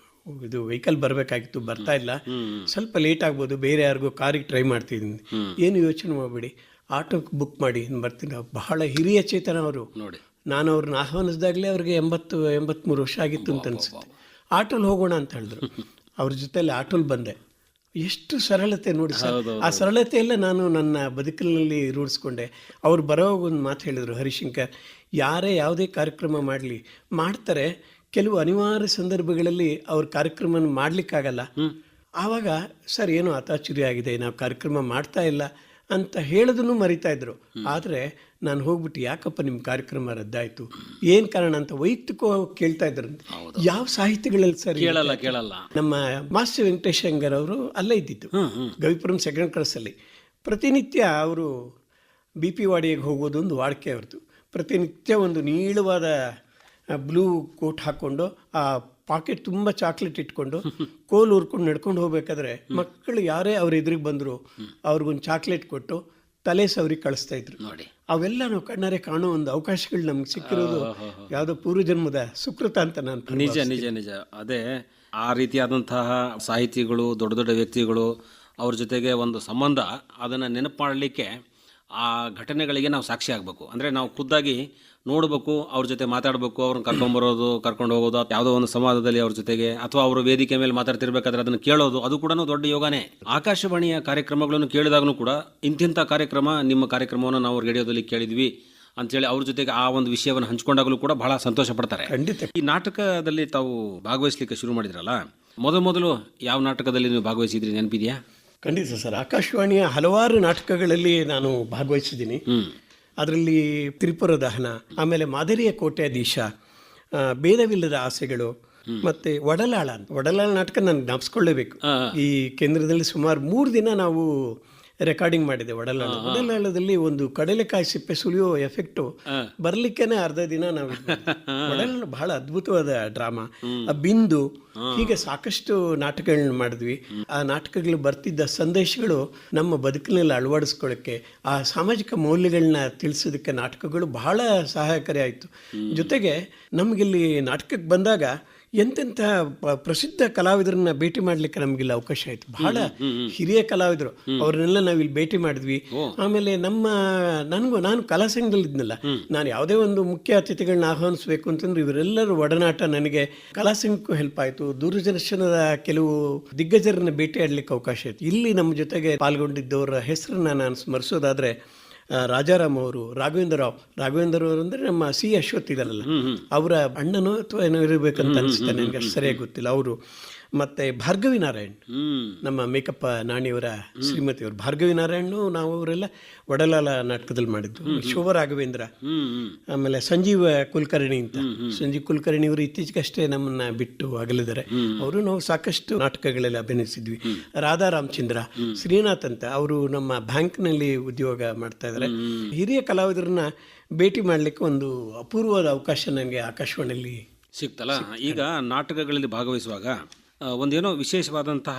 ಇದು ವೆಹಿಕಲ್ ಬರಬೇಕಾಗಿತ್ತು, ಬರ್ತಾ ಇಲ್ಲ, ಸ್ವಲ್ಪ ಲೇಟ್ ಆಗ್ಬೋದು, ಬೇರೆ ಯಾರಿಗೂ ಕಾರಿಗೆ ಟ್ರೈ ಮಾಡ್ತಿದ್ದೀನಿ. ಏನು ಯೋಚನೆ ಮಾಡಬೇಡಿ, ಆಟೋಕ್ಕೆ ಬುಕ್ ಮಾಡಿ ಬರ್ತೀನಿ. ಬಹಳ ಹಿರಿಯ ಚೇತನ ಅವರು ನೋಡಿ. ನಾನು ಅವ್ರನ್ನ ಆಹ್ವಾನಿಸಿದಾಗಲೇ ಅವ್ರಿಗೆ 80-83 ವರ್ಷ ಆಗಿತ್ತು ಅಂತ ಅನಿಸುತ್ತೆ. ಆಟೋಲ್ಲಿ ಹೋಗೋಣ ಅಂತ ಹೇಳಿದ್ರು. ಅವ್ರ ಜೊತೆಯಲ್ಲಿ ಆಟೋಲ್ಲಿ ಬಂದೆ. ಎಷ್ಟು ಸರಳತೆ ನೋಡಿ ಸರ್. ಆ ಸರಳತೆಯೆಲ್ಲ ನಾನು ನನ್ನ ಬದುಕಿನಲ್ಲಿ ರೂಢಿಸ್ಕೊಂಡೆ. ಅವ್ರು ಬರೋವಾಗ ಒಂದು ಮಾತು ಹೇಳಿದರು, ಹರಿಶಂಕರ್, ಯಾರೇ ಯಾವುದೇ ಕಾರ್ಯಕ್ರಮ ಮಾಡ್ತಾರೆ, ಕೆಲವು ಅನಿವಾರ್ಯ ಸಂದರ್ಭಗಳಲ್ಲಿ ಅವ್ರ ಕಾರ್ಯಕ್ರಮ ಮಾಡಲಿಕ್ಕಾಗಲ್ಲ. ಆವಾಗ ಸರ್ ಏನೋ ಅತಾಚುರ್ಯ ಆಗಿದೆ, ನಾವು ಕಾರ್ಯಕ್ರಮ ಮಾಡ್ತಾ ಇಲ್ಲ ಅಂತ ಹೇಳೋದನ್ನು ಮರಿತಾ ಇದ್ರು. ಆದರೆ ನಾನು ಹೋಗ್ಬಿಟ್ಟು, ಯಾಕಪ್ಪ ನಿಮ್ಮ ಕಾರ್ಯಕ್ರಮ ರದ್ದಾಯಿತು, ಏನು ಕಾರಣ ಅಂತ ವೈಯಕ್ತಿಕವಾಗಿ ಕೇಳ್ತಾ ಇದ್ರು. ಯಾವ ಸಾಹಿತ್ಯಗಳಲ್ಲಿ ಸರ್ ಕೇಳಲ್ಲ. ನಮ್ಮ ಮಾಸ್ಟರ್ ವೆಂಕಟೇಶ್ ಅಯ್ಯಂಗಾರ್ ಅವರು ಅಲ್ಲೇ ಇದ್ದಿದ್ದು, ಗವಿಪುರಂ ಸೆಕೆಂಡ್ ಕ್ರಾಸಲ್ಲಿ. ಪ್ರತಿನಿತ್ಯ ಅವರು BP ವಾಡಿಗೆ ಹೋಗೋದು ಒಂದು ವಾಡಿಕೆ ಅವ್ರದ್ದು. ಪ್ರತಿನಿತ್ಯ ಒಂದು ನೀಳವಾದ ಬ್ಲೂ ಕೋಟ್ ಹಾಕ್ಕೊಂಡು, ಆ ಪಾಕೆಟ್ ತುಂಬ ಚಾಕ್ಲೇಟ್ ಇಟ್ಕೊಂಡು, ಕೋಲು ಉರ್ಕೊಂಡು ನಡ್ಕೊಂಡು ಹೋಗ್ಬೇಕಾದ್ರೆ ಮಕ್ಕಳು ಯಾರೇ ಅವ್ರ ಎದುರಿಗೆ ಬಂದರು ಅವ್ರಿಗೊಂದು ಚಾಕ್ಲೇಟ್ ಕೊಟ್ಟು ತಲೆ ಸವರಿಗೆ ಕಳಿಸ್ತಾ ಇದ್ರು ನೋಡಿ. ಅವೆಲ್ಲ ನಾವು ಕಣ್ಣಾರೆ ಕಾಣೋ ಒಂದು ಅವಕಾಶಗಳು ನಮ್ಗೆ ಸಿಕ್ಕಿರೋದು ಯಾವುದೋ ಪೂರ್ವಜನ್ಮದ ಸುಕೃತ ಅಂತ ನಾನು ನಿಜ. ಅದೇ ಆ ರೀತಿಯಾದಂತಹ ಸಾಹಿತಿಗಳು, ದೊಡ್ಡ ದೊಡ್ಡ ವ್ಯಕ್ತಿಗಳು, ಅವ್ರ ಜೊತೆಗೆ ಒಂದು ಸಂಬಂಧ, ಅದನ್ನು ನೆನಪು ಮಾಡಲಿಕ್ಕೆ ಆ ಘಟನೆಗಳಿಗೆ ನಾವು ಸಾಕ್ಷಿ ಆಗಬೇಕು. ಅಂದರೆ ನಾವು ಖುದ್ದಾಗಿ ನೋಡಬೇಕು, ಅವ್ರ ಜೊತೆ ಮಾತಾಡಬೇಕು, ಅವ್ರನ್ನ ಕರ್ಕೊಂಬರೋದು, ಕರ್ಕೊಂಡು ಹೋಗೋದು, ಯಾವುದೋ ಒಂದು ಸಂವಾದದಲ್ಲಿ ಅವ್ರ ಜೊತೆಗೆ ಅಥವಾ ಅವರು ವೇದಿಕೆ ಮೇಲೆ ಮಾತಾಡ್ತಿರ್ಬೇಕಾದ್ರೆ ಅದನ್ನು ಕೇಳೋದು, ಅದು ಕೂಡ ದೊಡ್ಡ ಯೋಗನೇ. ಆಕಾಶವಾಣಿಯ ಕಾರ್ಯಕ್ರಮಗಳನ್ನು ಕೇಳಿದಾಗೂ ಕೂಡ ಇಂತಿಂಥ ಕಾರ್ಯಕ್ರಮ, ನಿಮ್ಮ ಕಾರ್ಯಕ್ರಮವನ್ನು ನಾವು ರೇಡಿಯೋದಲ್ಲಿ ಕೇಳಿದ್ವಿ ಅಂತೇಳಿ ಅವ್ರ ಜೊತೆಗೆ ಆ ಒಂದು ವಿಷಯವನ್ನು ಹಂಚ್ಕೊಂಡಾಗಲೂ ಕೂಡ ಬಹಳ ಸಂತೋಷ ಪಡ್ತಾರೆ. ಖಂಡಿತ. ಈ ನಾಟಕದಲ್ಲಿ ತಾವು ಭಾಗವಹಿಸಲಿಕ್ಕೆ ಶುರು ಮಾಡಿದ್ರಲ್ಲ, ಮೊದಲು ಯಾವ ನಾಟಕದಲ್ಲಿ ನೀವು ಭಾಗವಹಿಸಿದ್ರಿ, ನೆನಪಿದೆಯಾ? ಖಂಡಿತ ಸರ್, ಆಕಾಶವಾಣಿಯ ಹಲವಾರು ನಾಟಕಗಳಲ್ಲಿ ನಾನು ಭಾಗವಹಿಸಿದ್ದೀನಿ. ಅದರಲ್ಲಿ ತ್ರಿಪುರ ದಹನ, ಆಮೇಲೆ ಮಾದರಿಯ ಕೋಟ್ಯಾಧೀಶ, ಭೇದವಿಲ್ಲದ ಆಸೆಗಳು, ಮತ್ತೆ ಒಡಲಾಳ ನಾಟಕ ನಾನು ಜ್ಞಾಪಿಸ್ಕೊಳ್ಳೇಬೇಕು. ಈ ಕೇಂದ್ರದಲ್ಲಿ ಸುಮಾರು 3 ದಿನ ನಾವು ರೆಕಾರ್ಡಿಂಗ್ ಮಾಡಿದೆ. ಒಡಲಾಳದಲ್ಲಿ ಒಂದು ಕಡಲೆಕಾಯಿ ಸಿಪ್ಪೆ ಸುಲಿಯೋ ಎಫೆಕ್ಟು ಬರ್ಲಿಕ್ಕೇನೆ ಅರ್ಧ ದಿನ ನಾವು ಒಡಲಾಳ ಬಹಳ ಅದ್ಭುತವಾದ ಡ್ರಾಮಾ. ಬಿಂದು, ಹೀಗೆ ಸಾಕಷ್ಟು ನಾಟಕಗಳನ್ನ ಮಾಡಿದ್ವಿ. ಆ ನಾಟಕಗಳು ಬರ್ತಿದ್ದ ಸಂದೇಶಗಳು ನಮ್ಮ ಬದುಕಿನಲ್ಲಿ ಅಳವಡಿಸ್ಕೊಳ್ಳೋಕ್ಕೆ, ಆ ಸಾಮಾಜಿಕ ಮೌಲ್ಯಗಳನ್ನ ತಿಳಿಸೋದಕ್ಕೆ ನಾಟಕಗಳು ಬಹಳ ಸಹಾಯಕಾರಿ ಆಯಿತು. ಜೊತೆಗೆ ನಮಗಿಲ್ಲಿ ನಾಟಕಕ್ಕೆ ಬಂದಾಗ ಎಂತೆಂಥ ಪ್ರಸಿದ್ಧ ಕಲಾವಿದರನ್ನ ಭೇಟಿ ಮಾಡಲಿಕ್ಕೆ ನಮಗಿಲ್ಲ ಅವಕಾಶ ಆಯಿತು. ಬಹಳ ಹಿರಿಯ ಕಲಾವಿದರು, ಅವ್ರನ್ನೆಲ್ಲ ನಾವಿಲ್ಲಿ ಭೇಟಿ ಮಾಡಿದ್ವಿ. ಆಮೇಲೆ ನಾನು ಕಲಾ ಸಂಘದಲ್ಲಿದ್ನಲ್ಲ, ನಾನು ಯಾವುದೇ ಒಂದು ಮುಖ್ಯ ಅತಿಥಿಗಳನ್ನ ಆಹ್ವಾನಿಸಬೇಕು ಅಂತಂದ್ರೆ ಇವರೆಲ್ಲರೂ ಒಡನಾಟ ನನಗೆ ಕಲಾ ಸಂಘಕ್ಕೂ ಹೆಲ್ಪ್ ಆಯಿತು. ದೂರದರ್ಶನದ ಕೆಲವು ದಿಗ್ಗಜರನ್ನ ಭೇಟಿ ಆಡ್ಲಿಕ್ಕೆ ಅವಕಾಶ ಆಯಿತು. ಇಲ್ಲಿ ನಮ್ಮ ಜೊತೆಗೆ ಪಾಲ್ಗೊಂಡಿದ್ದವರ ಹೆಸರನ್ನ ನಾನು ಸ್ಮರಿಸೋದಾದ್ರೆ, ರಾಜಾರಾಮ್ ಅವರು, ರಾಘವೇಂದ್ರ ಅವರು ಅಂದರೆ ನಮ್ಮ ಅಶ್ವಥ್ ಇದಾರಲ್ಲ, ಅವರ ಅಣ್ಣನೋ ಅಥವಾ ಏನೋ ಇರಬೇಕಂತ ಅನಿಸುತ್ತೆ, ನನಗೆ ಅಷ್ಟು ಸರಿಯಾಗಿ ಗೊತ್ತಿಲ್ಲ. ಅವರು ಮತ್ತೆ ಭಾರ್ಗವಿ ನಾರಾಯಣ್, ನಮ್ಮ ಮೇಕಪ್ಪ ನಾಣಿಯವರ ಶ್ರೀಮತಿಯವರು ಭಾರ್ಗವಿ ನಾರಾಯಣ್, ನಾವು ಅವರೆಲ್ಲ ಒಡಲಾಲ ನಾಟಕದಲ್ಲಿ ಮಾಡಿದ್ದು. ಶೋಭಾ ರಾಘವೇಂದ್ರ, ಆಮೇಲೆ ಸಂಜೀವ ಕುಲಕರ್ಣಿ ಅಂತ, ಸಂಜೀವ್ ಕುಲಕರ್ಣಿ ಅವರು ಇತ್ತೀಚೆಗಷ್ಟೇ ನಮ್ಮನ್ನ ಬಿಟ್ಟು ಅಗಲಿದ್ದಾರೆ. ಅವರು ನಾವು ಸಾಕಷ್ಟು ನಾಟಕಗಳಲ್ಲಿ ಅಭಿನಯಿಸಿದ್ವಿ. ರಾಧಾ ರಾಮಚಂದ್ರ, ಶ್ರೀನಾಥ್ ಅಂತ ಅವರು ನಮ್ಮ ಬ್ಯಾಂಕ್ನಲ್ಲಿ ಉದ್ಯೋಗ ಮಾಡ್ತಾ ಇದ್ದಾರೆ. ಹಿರಿಯ ಕಲಾವಿದರನ್ನ ಭೇಟಿ ಮಾಡಲಿಕ್ಕೆ ಒಂದು ಅಪೂರ್ವವಾದ ಅವಕಾಶ ನನಗೆ ಆಕಾಶವಾಣಿಯಲ್ಲಿ ಸಿಕ್ತಲ್ಲ. ಈಗ ನಾಟಕಗಳಲ್ಲಿ ಭಾಗವಹಿಸುವಾಗ ಒಂದೇನೋ ವಿಶೇಷವಾದಂತಹ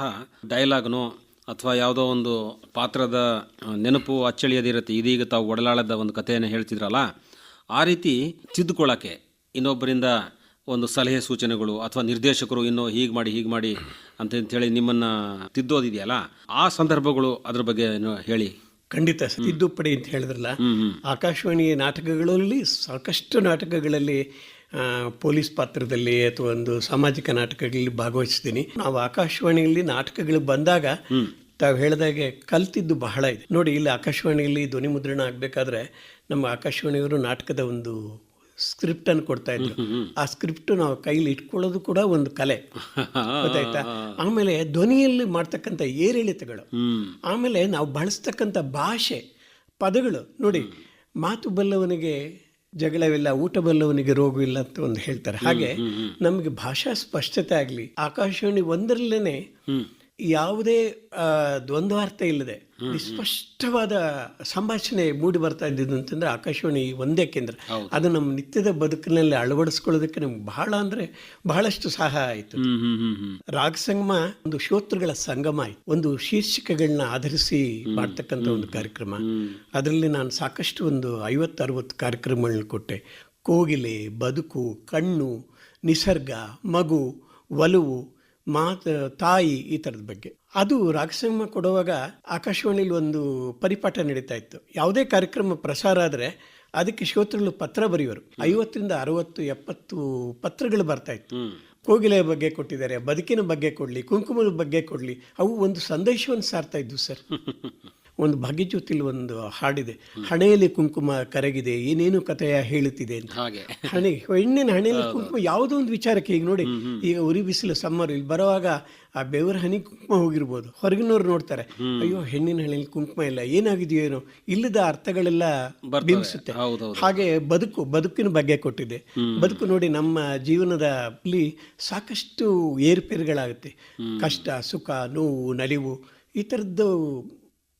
ಡೈಲಾಗ್ನೋ ಅಥವಾ ಯಾವುದೋ ಒಂದು ಪಾತ್ರದ ನೆನಪು ಅಚ್ಚಳಿಯದಿರುತ್ತೆ. ಇದೀಗ ತಾವು ಒಡಲಾಳದ ಒಂದು ಕಥೆಯನ್ನು ಹೇಳ್ತಿದ್ರಲ್ಲ, ಆ ರೀತಿ ತಿದ್ದುಕೊಳ್ಳೋಕ್ಕೆ ಇನ್ನೊಬ್ಬರಿಂದ ಒಂದು ಸಲಹೆ ಸೂಚನೆಗಳು ಅಥವಾ ನಿರ್ದೇಶಕರು ಇನ್ನೂ ಹೀಗೆ ಮಾಡಿ ಅಂತೇಳಿ ನಿಮ್ಮನ್ನು ತಿದ್ದೋದಿದೆಯಲ್ಲ, ಆ ಸಂದರ್ಭಗಳು ಅದ್ರ ಬಗ್ಗೆ ಹೇಳಿ. ಖಂಡಿತ ತಿದ್ದುಪಡಿ ಅಂತ ಹೇಳಿದ್ರಲ್ಲ, ಆಕಾಶವಾಣಿ ನಾಟಕಗಳಲ್ಲಿ ಸಾಕಷ್ಟು ನಾಟಕಗಳಲ್ಲಿ ಪೊಲೀಸ್ ಪಾತ್ರದಲ್ಲಿ ಅಥವಾ ಒಂದು ಸಾಮಾಜಿಕ ನಾಟಕಗಳಲ್ಲಿ ಭಾಗವಹಿಸ್ತೀನಿ. ನಾವು ಆಕಾಶವಾಣಿಯಲ್ಲಿ ನಾಟಕಗಳು ಬಂದಾಗ ತಾವು ಹೇಳಿದಾಗೆ ಕಲ್ತಿದ್ದು ಬಹಳ ಇದೆ ನೋಡಿ. ಇಲ್ಲಿ ಆಕಾಶವಾಣಿಯಲ್ಲಿ ಧ್ವನಿ ಮುದ್ರಣ ಆಗಬೇಕಾದ್ರೆ ನಮ್ಮ ಆಕಾಶವಾಣಿಯವರು ನಾಟಕದ ಒಂದು ಸ್ಕ್ರಿಪ್ಟ್ ಅನ್ನು ಕೊಡ್ತಾ ಇದ್ರು. ಆ ಸ್ಕ್ರಿಪ್ಟ್ ನಾವು ಕೈಲಿ ಇಟ್ಕೊಳ್ಳೋದು ಕೂಡ ಒಂದು ಕಲೆ, ಗೊತ್ತಾಯ್ತಾ. ಆಮೇಲೆ ಧ್ವನಿಯಲ್ಲಿ ಮಾಡ್ತಕ್ಕಂಥ ಏರಿಳಿತಗಳು, ಆಮೇಲೆ ನಾವು ಬಳಸ್ತಕ್ಕಂಥ ಭಾಷೆ, ಪದಗಳು ನೋಡಿ. ಮಾತು ಬಲ್ಲವನಿಗೆ ಜಗಳವಿಲ್ಲ, ಊಟ ಬಲ್ಲವನಿಗೆ ರೋಗವಿಲ್ಲ ಅಂತ ಒಂದು ಹೇಳ್ತಾರೆ. ಹಾಗೆ ನಮಗೆ ಭಾಷಾ ಸ್ಪಷ್ಟತೆ ಆಗಲಿ, ಆಕಾಶವಾಣಿ ಒಂದರಲ್ಲೇನೆ ಯಾವುದೇ ದ್ವಂದ್ವಾರ್ಥ ಇಲ್ಲದೆ ಸ್ಪಷ್ಟವಾದ ಸಂಭಾಷಣೆ ಮೂಡಿ ಬರ್ತಾ ಇದ್ದಿದ್ದು ಅಂತಂದ್ರೆ ಆಕಾಶವಾಣಿ ಒಂದೇ ಕೇಂದ್ರ. ಅದು ನಮ್ಮ ನಿತ್ಯದ ಬದುಕಿನಲ್ಲಿ ಅಳವಡಿಸ್ಕೊಳ್ಳೋದಕ್ಕೆ ನಮ್ಗೆ ಬಹಳ ಅಂದ್ರೆ ಬಹಳಷ್ಟು ಸಹಾಯ ಆಯಿತು. ರಾಗಸಂಗಮ ಒಂದು ಶ್ರೋತೃಗಳ ಸಂಗಮ ಆಯ್ತು. ಒಂದು ಶೀರ್ಷಿಕೆಗಳನ್ನ ಆಧರಿಸಿ ಮಾಡ್ತಕ್ಕಂಥ ಒಂದು ಕಾರ್ಯಕ್ರಮ. ಅದರಲ್ಲಿ ನಾನು ಸಾಕಷ್ಟು ಒಂದು 50-60 ಕಾರ್ಯಕ್ರಮಗಳನ್ನ ಕೊಟ್ಟೆ. ಕೋಗಿಲೆ, ಬದುಕು, ಕಣ್ಣು, ನಿಸರ್ಗ, ಮಗು, ಒಲವು, ತಾಯಿ, ಈ ಥರದ ಬಗ್ಗೆ. ಅದು ರಾಗಸಂಗಮ ಕೊಡುವಾಗ ಆಕಾಶವಾಣಿಲಿ ಒಂದು ಪರಿಪಾಠ ನಡೀತಾ ಇತ್ತು. ಯಾವುದೇ ಕಾರ್ಯಕ್ರಮ ಪ್ರಸಾರ ಆದರೆ ಅದಕ್ಕೆ ಶ್ರೋತೃಗಳು ಪತ್ರ ಬರೆಯೋರು. 50-60-70 ಪತ್ರಗಳು ಬರ್ತಾ ಇತ್ತು. ಕೋಗಿಲೆಯ ಬಗ್ಗೆ ಕೊಟ್ಟಿದ್ದಾರೆ, ಬದುಕಿನ ಬಗ್ಗೆ ಕೊಡಲಿ, ಕುಂಕುಮದ ಬಗ್ಗೆ ಕೊಡಲಿ, ಅವು ಒಂದು ಸಂದೇಶವನ್ನು ಸಾರ್ತಾ ಇದ್ವು ಸರ್. ಒಂದು ಭಾಗ್ಯಜ್ಯೋತಿಲಿ ಒಂದು ಹಾಡಿದೆ, ಹಣೆಯಲ್ಲಿ ಕುಂಕುಮ ಕರಗಿದೆ, ಏನೇನು ಕಥೆಯ ಹೇಳುತ್ತಿದೆ ಅಂತ. ಹೆಣ್ಣಿನ ಹಣೆಯಲ್ಲಿ ಕುಂಕುಮ ಯಾವುದೋ ಒಂದು ವಿಚಾರಕ್ಕೆ. ಈಗ ನೋಡಿ, ಈಗ ಉರಿ ಬಿಸಿಲು ಸಮ್ಮರ್, ಇಲ್ಲಿ ಬರುವಾಗ ಆ ಬೆವರ ಹನಿ ಕುಂಕುಮ ಹೋಗಿರ್ಬೋದು, ಹೊರಗಿನವ್ರು ನೋಡ್ತಾರೆ, ಅಯ್ಯೋ ಹೆಣ್ಣಿನ ಹಣೆಯಲ್ಲಿ ಕುಂಕುಮ ಇಲ್ಲ, ಏನಾಗಿದೆಯೋ ಏನೋ, ಇಲ್ಲದ ಅರ್ಥಗಳೆಲ್ಲ ಬಿಂಬಿಸುತ್ತೆ. ಹಾಗೆ ಬದುಕಿನ ಬಗ್ಗೆ ಕೊಟ್ಟಿದೆ. ಬದುಕು ನೋಡಿ, ನಮ್ಮ ಜೀವನದಲ್ಲಿ ಸಾಕಷ್ಟು ಏರುಪೇರುಗಳಾಗುತ್ತೆ. ಕಷ್ಟ, ಸುಖ, ನೋವು, ನಲಿವು, ಈ ಥರದ್ದು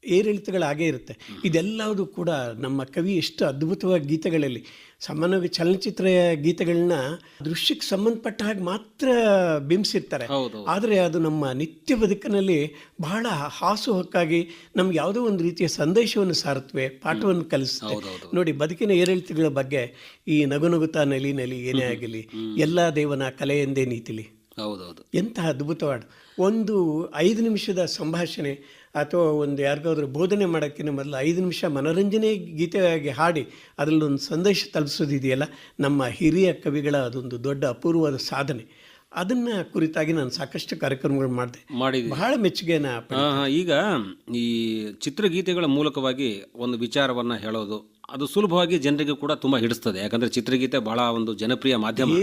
ಏರಿಳಿತಗಳಾಗೇ ಇರುತ್ತೆ. ಇದೆಲ್ಲವೂ ಕೂಡ ನಮ್ಮ ಕವಿ ಎಷ್ಟು ಅದ್ಭುತವಾಗಿ ಗೀತೆಗಳಲ್ಲಿ, ಸಾಮಾನ್ಯವಾಗಿ ಚಲನಚಿತ್ರ ಗೀತೆಗಳನ್ನ ದೃಶ್ಯಕ್ಕೆ ಸಂಬಂಧಪಟ್ಟ ಹಾಗೆ ಮಾತ್ರ ಬಿಂಬಿಸಿರ್ತಾರೆ. ಆದರೆ ಅದು ನಮ್ಮ ನಿತ್ಯ ಬದುಕಿನಲ್ಲಿ ಬಹಳ ಹಾಸುಹೊಕ್ಕಾಗಿ ನಮ್ಗೆ ಯಾವುದೋ ಒಂದು ರೀತಿಯ ಸಂದೇಶವನ್ನು ಸಾರುತ್ತವೆ, ಪಾಠವನ್ನು ಕಲಿಸುತ್ತೆ. ನೋಡಿ, ಬದುಕಿನ ಏರಿಳಿತಗಳ ಬಗ್ಗೆ ಈ ನಗುನಗುತ್ತಾ ನಲಿ ಏನೇ ಆಗಲಿ, ಎಲ್ಲ ದೇವನ ಕಲೆ ಎಂದೇ ನೀತಿಲಿ, ಎಂತಹ ಅದ್ಭುತವಾದ ಒಂದು 5 ನಿಮಿಷದ ಸಂಭಾಷಣೆ ಅಥವಾ ಒಂದು ಯಾರಿಗಾದ್ರೂ ಬೋಧನೆ ಮಾಡೋಕ್ಕಿಂತ ಮೊದಲು 5 ನಿಮಿಷ ಮನೋರಂಜನೆ ಗೀತೆಯಾಗಿ ಹಾಡಿ ಅದರಲ್ಲೊಂದು ಸಂದೇಶ ತಲುಪಿಸೋದಿದೆಯಲ್ಲ, ನಮ್ಮ ಹಿರಿಯ ಕವಿಗಳ ಅದೊಂದು ದೊಡ್ಡ ಅಪೂರ್ವವಾದ ಸಾಧನೆ. ಅದನ್ನ ಕುರಿತಾಗಿ ನಾನು ಸಾಕಷ್ಟು ಕಾರ್ಯಕ್ರಮಗಳು ಮಾಡಿದೆ, ಬಹಳ ಮೆಚ್ಚುಗೆನ. ಈಗ ಈ ಚಿತ್ರಗೀತೆಗಳ ಮೂಲಕವಾಗಿ ಒಂದು ವಿಚಾರವನ್ನು ಹೇಳೋದು ಅದು ಸುಲಭವಾಗಿ ಜನರಿಗೆ ಕೂಡ ತುಂಬ ಹಿಡಿಸ್ತದೆ. ಯಾಕಂದರೆ ಚಿತ್ರಗೀತೆ ಬಹಳ ಒಂದು ಜನಪ್ರಿಯ ಮಾಧ್ಯಮ.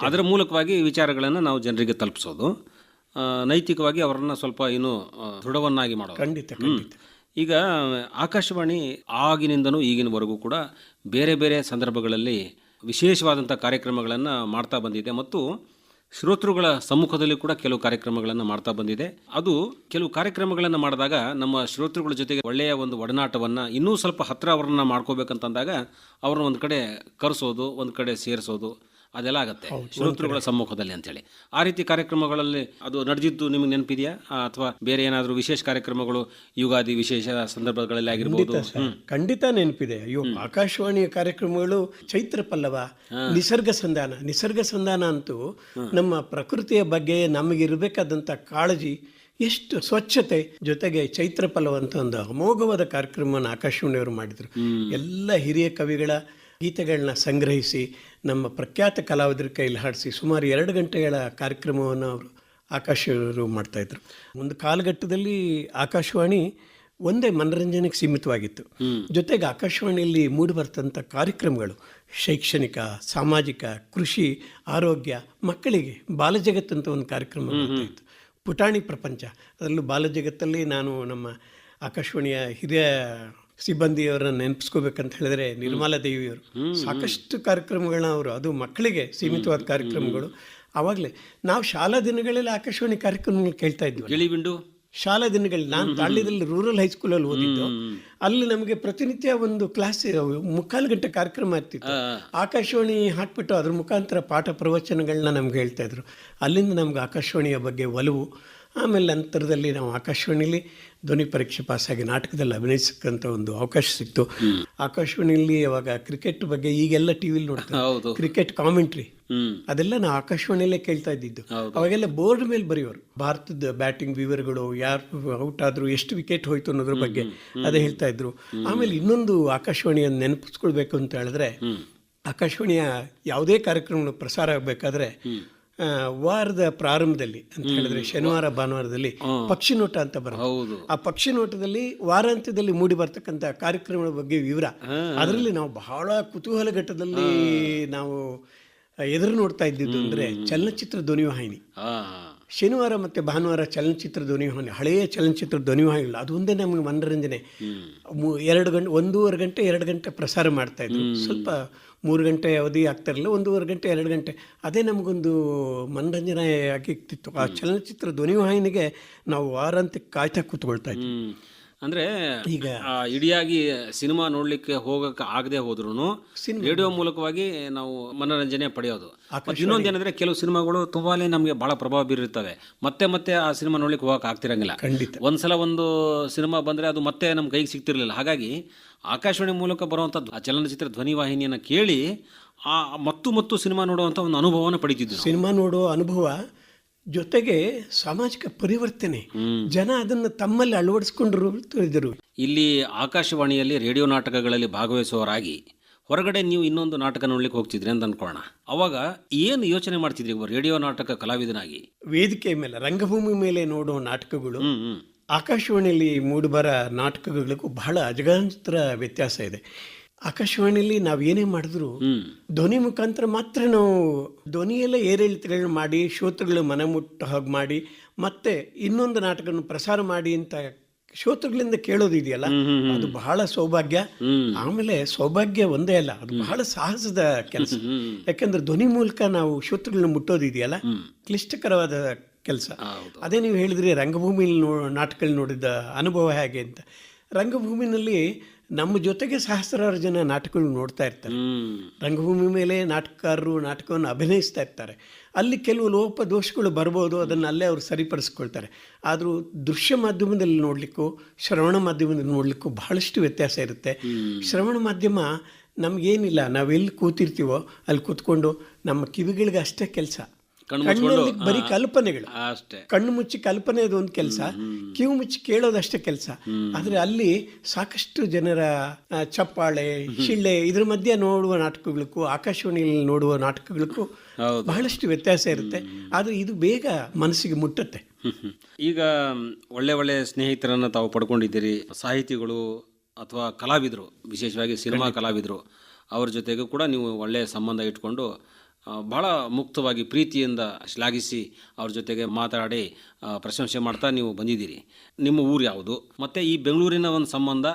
ಅದರ ಮೂಲಕವಾಗಿ ವಿಚಾರಗಳನ್ನು ನಾವು ಜನರಿಗೆ ತಲುಪಿಸೋದು, ನೈತಿಕವಾಗಿ ಅವರನ್ನು ಸ್ವಲ್ಪ ಇನ್ನೂ ದೃಢವನ್ನಾಗಿ ಮಾಡೋದು. ಖಂಡಿತ. ಈಗ ಆಕಾಶವಾಣಿ ಆಗಿನಿಂದನೂ ಈಗಿನವರೆಗೂ ಕೂಡ ಬೇರೆ ಬೇರೆ ಸಂದರ್ಭಗಳಲ್ಲಿ ವಿಶೇಷವಾದಂಥ ಕಾರ್ಯಕ್ರಮಗಳನ್ನು ಮಾಡ್ತಾ ಬಂದಿದೆ ಮತ್ತು ಶ್ರೋತೃಗಳ ಸಮ್ಮುಖದಲ್ಲಿ ಕೂಡ ಕೆಲವು ಕಾರ್ಯಕ್ರಮಗಳನ್ನು ಮಾಡ್ತಾ ಬಂದಿದೆ. ಅದು ಕೆಲವು ಕಾರ್ಯಕ್ರಮಗಳನ್ನು ಮಾಡಿದಾಗ ನಮ್ಮ ಶ್ರೋತೃಗಳ ಜೊತೆಗೆ ಒಳ್ಳೆಯ ಒಂದು ಒಡನಾಟವನ್ನು ಇನ್ನೂ ಸ್ವಲ್ಪ ಹತ್ತಿರ ಅವರನ್ನು ಮಾಡ್ಕೋಬೇಕಂತಂದಾಗ ಅವ್ರನ್ನ ಒಂದು ಕಡೆ ಕರೆಸೋದು, ಒಂದು ಕಡೆ ಸೇರಿಸೋದು, ಅದೆಲ್ಲ ಆಗತ್ತೆ ಶ್ರೋತೃಗಳ ಸಮ್ಮುಖದಲ್ಲಿ ಅಂತೇಳಿ. ಆ ರೀತಿ ಕಾರ್ಯಕ್ರಮಗಳಲ್ಲಿ ಅದು ನಡೆದಿದ್ದು ನಿಮಗೆ ನೆನಪಿದೆಯಾ? ಅಥವಾ ಬೇರೆ ಏನಾದರೂ ವಿಶೇಷ ಕಾರ್ಯಕ್ರಮಗಳು ಯುಗಾದಿ ವಿಶೇಷ ಸಂದರ್ಭಗಳಲ್ಲಿ ಆಗಿರ್ಬೋದು? ಖಂಡಿತ ನೆನಪಿದೆ. ಅಯ್ಯೋ, ಆಕಾಶವಾಣಿಯ ಕಾರ್ಯಕ್ರಮಗಳು ಚೈತ್ರ ಪಲ್ಲವ, ನಿಸರ್ಗ ಸಂಧಾನ ಅಂತೂ ನಮ್ಮ ಪ್ರಕೃತಿಯ ಬಗ್ಗೆ ನಮಗಿರಬೇಕಾದಂಥ ಕಾಳಜಿ, ಎಷ್ಟು ಸ್ವಚ್ಛತೆ, ಜೊತೆಗೆ ಚೈತ್ರ ಪಲ್ಲವ ಅಂತ ಒಂದು ಅಮೋಘವಾದ ಕಾರ್ಯಕ್ರಮವನ್ನು ಆಕಾಶವಾಣಿಯವರು ಮಾಡಿದರು. ಎಲ್ಲ ಹಿರಿಯ ಕವಿಗಳ ಗೀತೆಗಳನ್ನ ಸಂಗ್ರಹಿಸಿ ನಮ್ಮ ಪ್ರಖ್ಯಾತ ಕಲಾವಿದರ ಕೈಲಿ ಹಾಡಿಸಿ ಸುಮಾರು 2 ಗಂಟೆಗಳ ಕಾರ್ಯಕ್ರಮವನ್ನು ಅವರು ಆಕಾಶವಾಣಿಯವರು ಮಾಡ್ತಾಯಿದ್ರು. ಒಂದು ಕಾಲಘಟ್ಟದಲ್ಲಿ ಆಕಾಶವಾಣಿ ಒಂದೇ ಮನರಂಜನೆಗೆ ಸೀಮಿತವಾಗಿತ್ತು. ಜೊತೆಗೆ ಆಕಾಶವಾಣಿಯಲ್ಲಿ ಮೂಡಿ ಬರ್ತಂಥ ಕಾರ್ಯಕ್ರಮಗಳು ಶೈಕ್ಷಣಿಕ, ಸಾಮಾಜಿಕ, ಕೃಷಿ, ಆರೋಗ್ಯ, ಮಕ್ಕಳಿಗೆ ಬಾಲಜಗತ್ತು ಅಂತ ಒಂದು ಕಾರ್ಯಕ್ರಮ ಮಾಡ್ತಾ ಇತ್ತು. ಪುಟಾಣಿ ಪ್ರಪಂಚ, ಅದರಲ್ಲೂ ಬಾಲಜಗತ್ತಲ್ಲಿ ನಾನು ನಮ್ಮ ಆಕಾಶವಾಣಿಯ ಹಿರಿಯ ಸಿಬ್ಬಂದಿಯವರನ್ನ ನೆನಪಿಸ್ಕೋಬೇಕಂತ ಹೇಳಿದ್ರೆ ನಿರ್ಮಲಾ ದೇವಿಯವರು ಸಾಕಷ್ಟು ಕಾರ್ಯಕ್ರಮಗಳನ್ನ ಅವರು, ಅದು ಮಕ್ಕಳಿಗೆ ಸೀಮಿತವಾದ ಕಾರ್ಯಕ್ರಮಗಳು. ಆವಾಗಲೇ ನಾವು ಶಾಲಾ ದಿನಗಳಲ್ಲಿ ಆಕಾಶವಾಣಿ ಕಾರ್ಯಕ್ರಮಗಳು ಕೇಳ್ತಾ ಇದ್ವಿ. ಗಿಳಿಬಿಂಡು ಶಾಲಾ ದಿನಗಳಲ್ಲಿ ನಾನು ತಾಳ್ಯದಲ್ಲಿ ರೂರಲ್ ಹೈಸ್ಕೂಲಲ್ಲಿ ಓದಿದ್ದು. ಅಲ್ಲಿ ನಮಗೆ ಪ್ರತಿನಿತ್ಯ ಒಂದು ಕ್ಲಾಸ್ 3/4 ಗಂಟೆ ಕಾರ್ಯಕ್ರಮ ಆಗ್ತಿತ್ತು. ಆಕಾಶವಾಣಿ ಹಾಕ್ಬಿಟ್ಟು ಅದ್ರ ಮುಖಾಂತರ ಪಾಠ ಪ್ರವಚನಗಳನ್ನ ನಮ್ಗೆ ಹೇಳ್ತಾ ಇದ್ರು. ಅಲ್ಲಿಂದ ನಮ್ಗೆ ಆಕಾಶವಾಣಿಯ ಬಗ್ಗೆ ಒಲವು. ಆಮೇಲೆ ನಂತರದಲ್ಲಿ ನಾವು ಆಕಾಶವಾಣಿಲಿ ಧ್ವನಿ ಪರೀಕ್ಷೆ ಪಾಸಾಗಿ ನಾಟಕದಲ್ಲಿ ಅಭಿನಯಿಸಕ್ಕಂಥ ಒಂದು ಅವಕಾಶ ಸಿಕ್ತು. ಆಕಾಶವಾಣಿಯಲ್ಲಿ ಅವಾಗ ಕ್ರಿಕೆಟ್ ಬಗ್ಗೆ ಈಗೆಲ್ಲ ಟಿವಿಲಿ ನೋಡ್ತಾರೆ, ಕ್ರಿಕೆಟ್ ಕಾಮೆಂಟ್ರಿ ಅದೆಲ್ಲ ನಾವು ಆಕಾಶವಾಣಿಯಲ್ಲೇ ಕೇಳ್ತಾ ಇದ್ದಿದ್ದು. ಅವಾಗೆಲ್ಲ ಬೋರ್ಡ್ ಮೇಲೆ ಬರೆಯೋರು ಭಾರತದ ಬ್ಯಾಟಿಂಗ್ ವಿವರಗಳು, ಯಾರು ಔಟ್ ಆದ್ರು, ಎಷ್ಟು ವಿಕೆಟ್ ಹೋಯ್ತು ಅನ್ನೋದ್ರ ಬಗ್ಗೆ ಅದೇ ಹೇಳ್ತಾ ಇದ್ರು. ಆಮೇಲೆ ಇನ್ನೊಂದು ಆಕಾಶವಾಣಿಯನ್ನು ನೆನಪಿಸ್ಕೊಳ್ಬೇಕು ಅಂತ ಹೇಳಿದ್ರೆ, ಆಕಾಶವಾಣಿಯ ಯಾವುದೇ ಕಾರ್ಯಕ್ರಮ ಪ್ರಸಾರ ಆಗಬೇಕಾದ್ರೆ ವಾರದ ಪ್ರಾರಂಭದಲ್ಲಿ ಅಂತ ಹೇಳಿದ್ರೆ ಶನಿವಾರ ಭಾನುವಾರದಲ್ಲಿ ಪಕ್ಷಿ ನೋಟ ಅಂತ ಬರೋದು. ಆ ಪಕ್ಷಿ ನೋಟದಲ್ಲಿ ವಾರಾಂತ್ಯದಲ್ಲಿ ಮೂಡಿ ಬರ್ತಕ್ಕಂಥ ಕಾರ್ಯಕ್ರಮಗಳ ಬಗ್ಗೆ ವಿವರ, ಅದರಲ್ಲಿ ನಾವು ಬಹಳ ಕುತೂಹಲಘಟ್ಟದಲ್ಲಿ ನಾವು ಎದುರು ನೋಡ್ತಾ ಇದ್ದಿದ್ದು ಅಂದ್ರೆ ಚಲನಚಿತ್ರ ಧ್ವನಿವಾಹಿನಿ. ಶನಿವಾರ ಮತ್ತೆ ಭಾನುವಾರ ಚಲನಚಿತ್ರ ಧ್ವನಿವಾಹಿನಿ, ಹಳೆಯ ಚಲನಚಿತ್ರ ಧ್ವನಿವಾಹಿನಿ, ಅದು ಒಂದೇ ನಮಗೆ ಮನರಂಜನೆ. 1.5 ಗಂಟೆ 2 ಗಂಟೆ ಪ್ರಸಾರ ಮಾಡ್ತಾ ಇದ್ರು. ಸ್ವಲ್ಪ 3 ಗಂಟೆ ಅವಧಿ ಆಗ್ತಾ ಇರಲಿಲ್ಲ, 1.5 ಗಂಟೆ 2 ಗಂಟೆ, ಅದೇ ನಮಗೊಂದು ಮನರಂಜನೆ ಆಗಿರ್ತಿತ್ತು. ಆ ಚಲನಚಿತ್ರ ಧ್ವನಿವಾಹಿನಿಗೆ ನಾವು ವಾರಾಂತ್ಯಕ್ಕೆ ಕಾಯ್ತಾ ಕೂತ್ಕೊಳ್ತಾ ಇದ್ವಿ. ಅಂದ್ರೆ ಈಗ ಇಡಿಯಾಗಿ ಸಿನಿಮಾ ನೋಡ್ಲಿಕ್ಕೆ ಹೋಗಕ್ಕೆ ಆಗದೆ ಹೋದ್ರು ರೇಡಿಯೋ ಮೂಲಕವಾಗಿ ನಾವು ಮನೋರಂಜನೆ ಪಡೆಯೋದು. ಇನ್ನೊಂದು ಏನಂದ್ರೆ ಕೆಲವು ಸಿನಿಮಾಗಳು ತುಂಬಾನೇ ನಮಗೆ ಬಹಳ ಪ್ರಭಾವ ಬೀರಿರ್ತವೆ. ಮತ್ತೆ ಮತ್ತೆ ಆ ಸಿನಿಮಾ ನೋಡ್ಲಿಕ್ಕೆ ಹೋಗಕ್ಕೆ ಆಗ್ತಿರಂಗಿಲ್ಲ. ಒಂದ್ಸಲ ಒಂದು ಸಿನಿಮಾ ಬಂದ್ರೆ ಅದು ಮತ್ತೆ ನಮ್ಮ ಕೈಗೆ ಸಿಗ್ತಿರ್ಲಿಲ್ಲ. ಹಾಗಾಗಿ ಆಕಾಶವಾಣಿ ಮೂಲಕ ಬರುವಂಥದ್ದು ಆ ಚಲನಚಿತ್ರ ಧ್ವನಿವಾಹಿನಿಯನ್ನು ಕೇಳಿ ಆ ಮತ್ತು ಸಿನಿಮಾ ನೋಡುವಂಥ ಒಂದು ಅನುಭವನ ಪಡಿತಿದ್ದು. ಸಿನಿಮಾ ನೋಡುವ ಅನುಭವ ಜೊತೆಗೆ ಸಾಮಾಜಿಕ ಪರಿವರ್ತನೆ, ಜನ ಅದನ್ನು ತಮ್ಮಲ್ಲಿ ಅಳವಡಿಸ್ಕೊಂಡಿದ್ರು. ಇಲ್ಲಿ ಆಕಾಶವಾಣಿಯಲ್ಲಿ ರೇಡಿಯೋ ನಾಟಕಗಳಲ್ಲಿ ಭಾಗವಹಿಸುವವರಾಗಿ ಹೊರಗಡೆ ನೀವು ಇನ್ನೊಂದು ನಾಟಕ ನೋಡ್ಲಿಕ್ಕೆ ಹೋಗ್ತಿದ್ರಿ ಅಂತ ಅನ್ಕೊಳ್ಳೋಣ. ಅವಾಗ ಏನು ಯೋಚನೆ ಮಾಡ್ತಿದ್ರಿ ರೇಡಿಯೋ ನಾಟಕ ಕಲಾವಿದನಾಗಿ? ವೇದಿಕೆ ಮೇಲೆ, ರಂಗಭೂಮಿ ಮೇಲೆ ನೋಡುವ ನಾಟಕಗಳು ಆಕಾಶವಾಣಿಯಲ್ಲಿ ಮೂಡಿಬರ ನಾಟಕಗಳಿಗೂ ಬಹಳ ಅಜಗಂತರ ವ್ಯತ್ಯಾಸ ಇದೆ. ಆಕಾಶವಾಣಿಯಲ್ಲಿ ನಾವು ಏನೇ ಮಾಡಿದ್ರು ಧ್ವನಿ ಮುಖಾಂತರ ಮಾತ್ರ ನಾವು ಧ್ವನಿಯೆಲ್ಲ ಏರಿಳಿತಗಳನ್ನ ಮಾಡಿ ಶ್ರೋತೃಗಳು ಮನಮುಟ್ಟ ಹಾಗೆ ಮಾಡಿ ಮತ್ತೆ ಇನ್ನೊಂದು ನಾಟಕವನ್ನು ಪ್ರಸಾರ ಮಾಡಿ ಅಂತ ಶ್ರೋತೃಗಳಿಂದ ಕೇಳೋದಿದೆಯಲ್ಲ, ಅದು ಬಹಳ ಸೌಭಾಗ್ಯ. ಆಮೇಲೆ ಸೌಭಾಗ್ಯ ಒಂದೇ ಅಲ್ಲ, ಅದು ಬಹಳ ಸಾಹಸದ ಕೆಲಸ. ಯಾಕಂದ್ರೆ ಧ್ವನಿ ಮೂಲಕ ನಾವು ಶ್ರೋತೃಗಳನ್ನ ಮುಟ್ಟೋದಿದೆಯಲ್ಲ, ಕ್ಲಿಷ್ಟಕರವಾದ ಕೆಲಸ. ಅದೇ ನೀವು ಹೇಳಿದ್ರಿ ರಂಗಭೂಮಿಯಲ್ಲಿ ನಾಟಕಗಳು ನೋಡಿದ ಅನುಭವ ಹೇಗೆ ಅಂತ. ರಂಗಭೂಮಿನಲ್ಲಿ ನಮ್ಮ ಜೊತೆಗೆ ಸಹಸ್ರಾರು ಜನ ನಾಟಕಗಳು ನೋಡ್ತಾ ಇರ್ತಾರೆ. ರಂಗಭೂಮಿ ಮೇಲೆ ನಾಟಕಕಾರರು ನಾಟಕವನ್ನು ಅಭಿನಯಿಸ್ತಾ ಇರ್ತಾರೆ. ಅಲ್ಲಿ ಕೆಲವು ಲೋಪ ದೋಷಗಳು ಬರ್ಬೋದು, ಅದನ್ನು ಅಲ್ಲೇ ಅವರು ಸರಿಪಡಿಸ್ಕೊಳ್ತಾರೆ. ಆದರೂ ದೃಶ್ಯ ಮಾಧ್ಯಮದಲ್ಲಿ ನೋಡಲಿಕ್ಕೂ ಶ್ರವಣ ಮಾಧ್ಯಮದಲ್ಲಿ ನೋಡಲಿಕ್ಕೂ ಬಹಳಷ್ಟು ವ್ಯತ್ಯಾಸ ಇರುತ್ತೆ. ಶ್ರವಣ ಮಾಧ್ಯಮ ನಮಗೇನಿಲ್ಲ, ನಾವೆಲ್ಲಿ ಕೂತಿರ್ತೀವೋ ಅಲ್ಲಿ ಕೂತ್ಕೊಂಡು ನಮ್ಮ ಕಿವಿಗಳಿಗೆ ಅಷ್ಟೇ ಕೆಲಸ. ಕಣ್ಣಲ್ಲಿ ಬರೀ ಕಲ್ಪನೆಗಳು, ಕಣ್ಣು ಮುಚ್ಚಿ ಕಲ್ಪನೆ ಅದೊಂದು ಕೆಲಸ, ಕಿವಿ ಮುಚ್ಚಿ ಕೇಳೋದಷ್ಟೇ ಕೆಲಸ. ಆದ್ರೆ ಅಲ್ಲಿ ಸಾಕಷ್ಟು ಜನರ ಚಪ್ಪಾಳೆ, ಶಿಳ್ಳೆ ಇದ್ರ ಮಧ್ಯೆ ನೋಡುವ ನಾಟಕಗಳಿಗೂ ಆಕಾಶವಾಣಿಯಲ್ಲಿ ನೋಡುವ ನಾಟಕಗಳಿಗೂ ಬಹಳಷ್ಟು ವ್ಯತ್ಯಾಸ ಇರುತ್ತೆ. ಆದ್ರೆ ಇದು ಬೇಗ ಮನಸ್ಸಿಗೆ ಮುಟ್ಟುತ್ತೆ. ಈಗ ಒಳ್ಳೆ ಒಳ್ಳೆ ಸ್ನೇಹಿತರನ್ನು ತಾವು ಪಡ್ಕೊಂಡಿದ್ದೀರಿ. ಸಾಹಿತಿಗಳು ಅಥವಾ ಕಲಾವಿದರು, ವಿಶೇಷವಾಗಿ ಸಿನಿಮಾ ಕಲಾವಿದರು, ಅವ್ರ ಜೊತೆಗೂ ಕೂಡ ನೀವು ಒಳ್ಳೆಯ ಸಂಬಂಧ ಇಟ್ಕೊಂಡು ಭಾಳ ಮುಕ್ತವಾಗಿ ಪ್ರೀತಿಯಿಂದ ಶ್ಲಾಘಿಸಿ ಅವ್ರ ಜೊತೆಗೆ ಮಾತಾಡಿ ಪ್ರಶಂಸೆ ಮಾಡ್ತಾ ನೀವು ಬಂದಿದ್ದೀರಿ. ನಿಮ್ಮ ಊರು ಯಾವುದು? ಮತ್ತು ಈ ಬೆಂಗಳೂರಿನ ಒಂದು ಸಂಬಂಧ,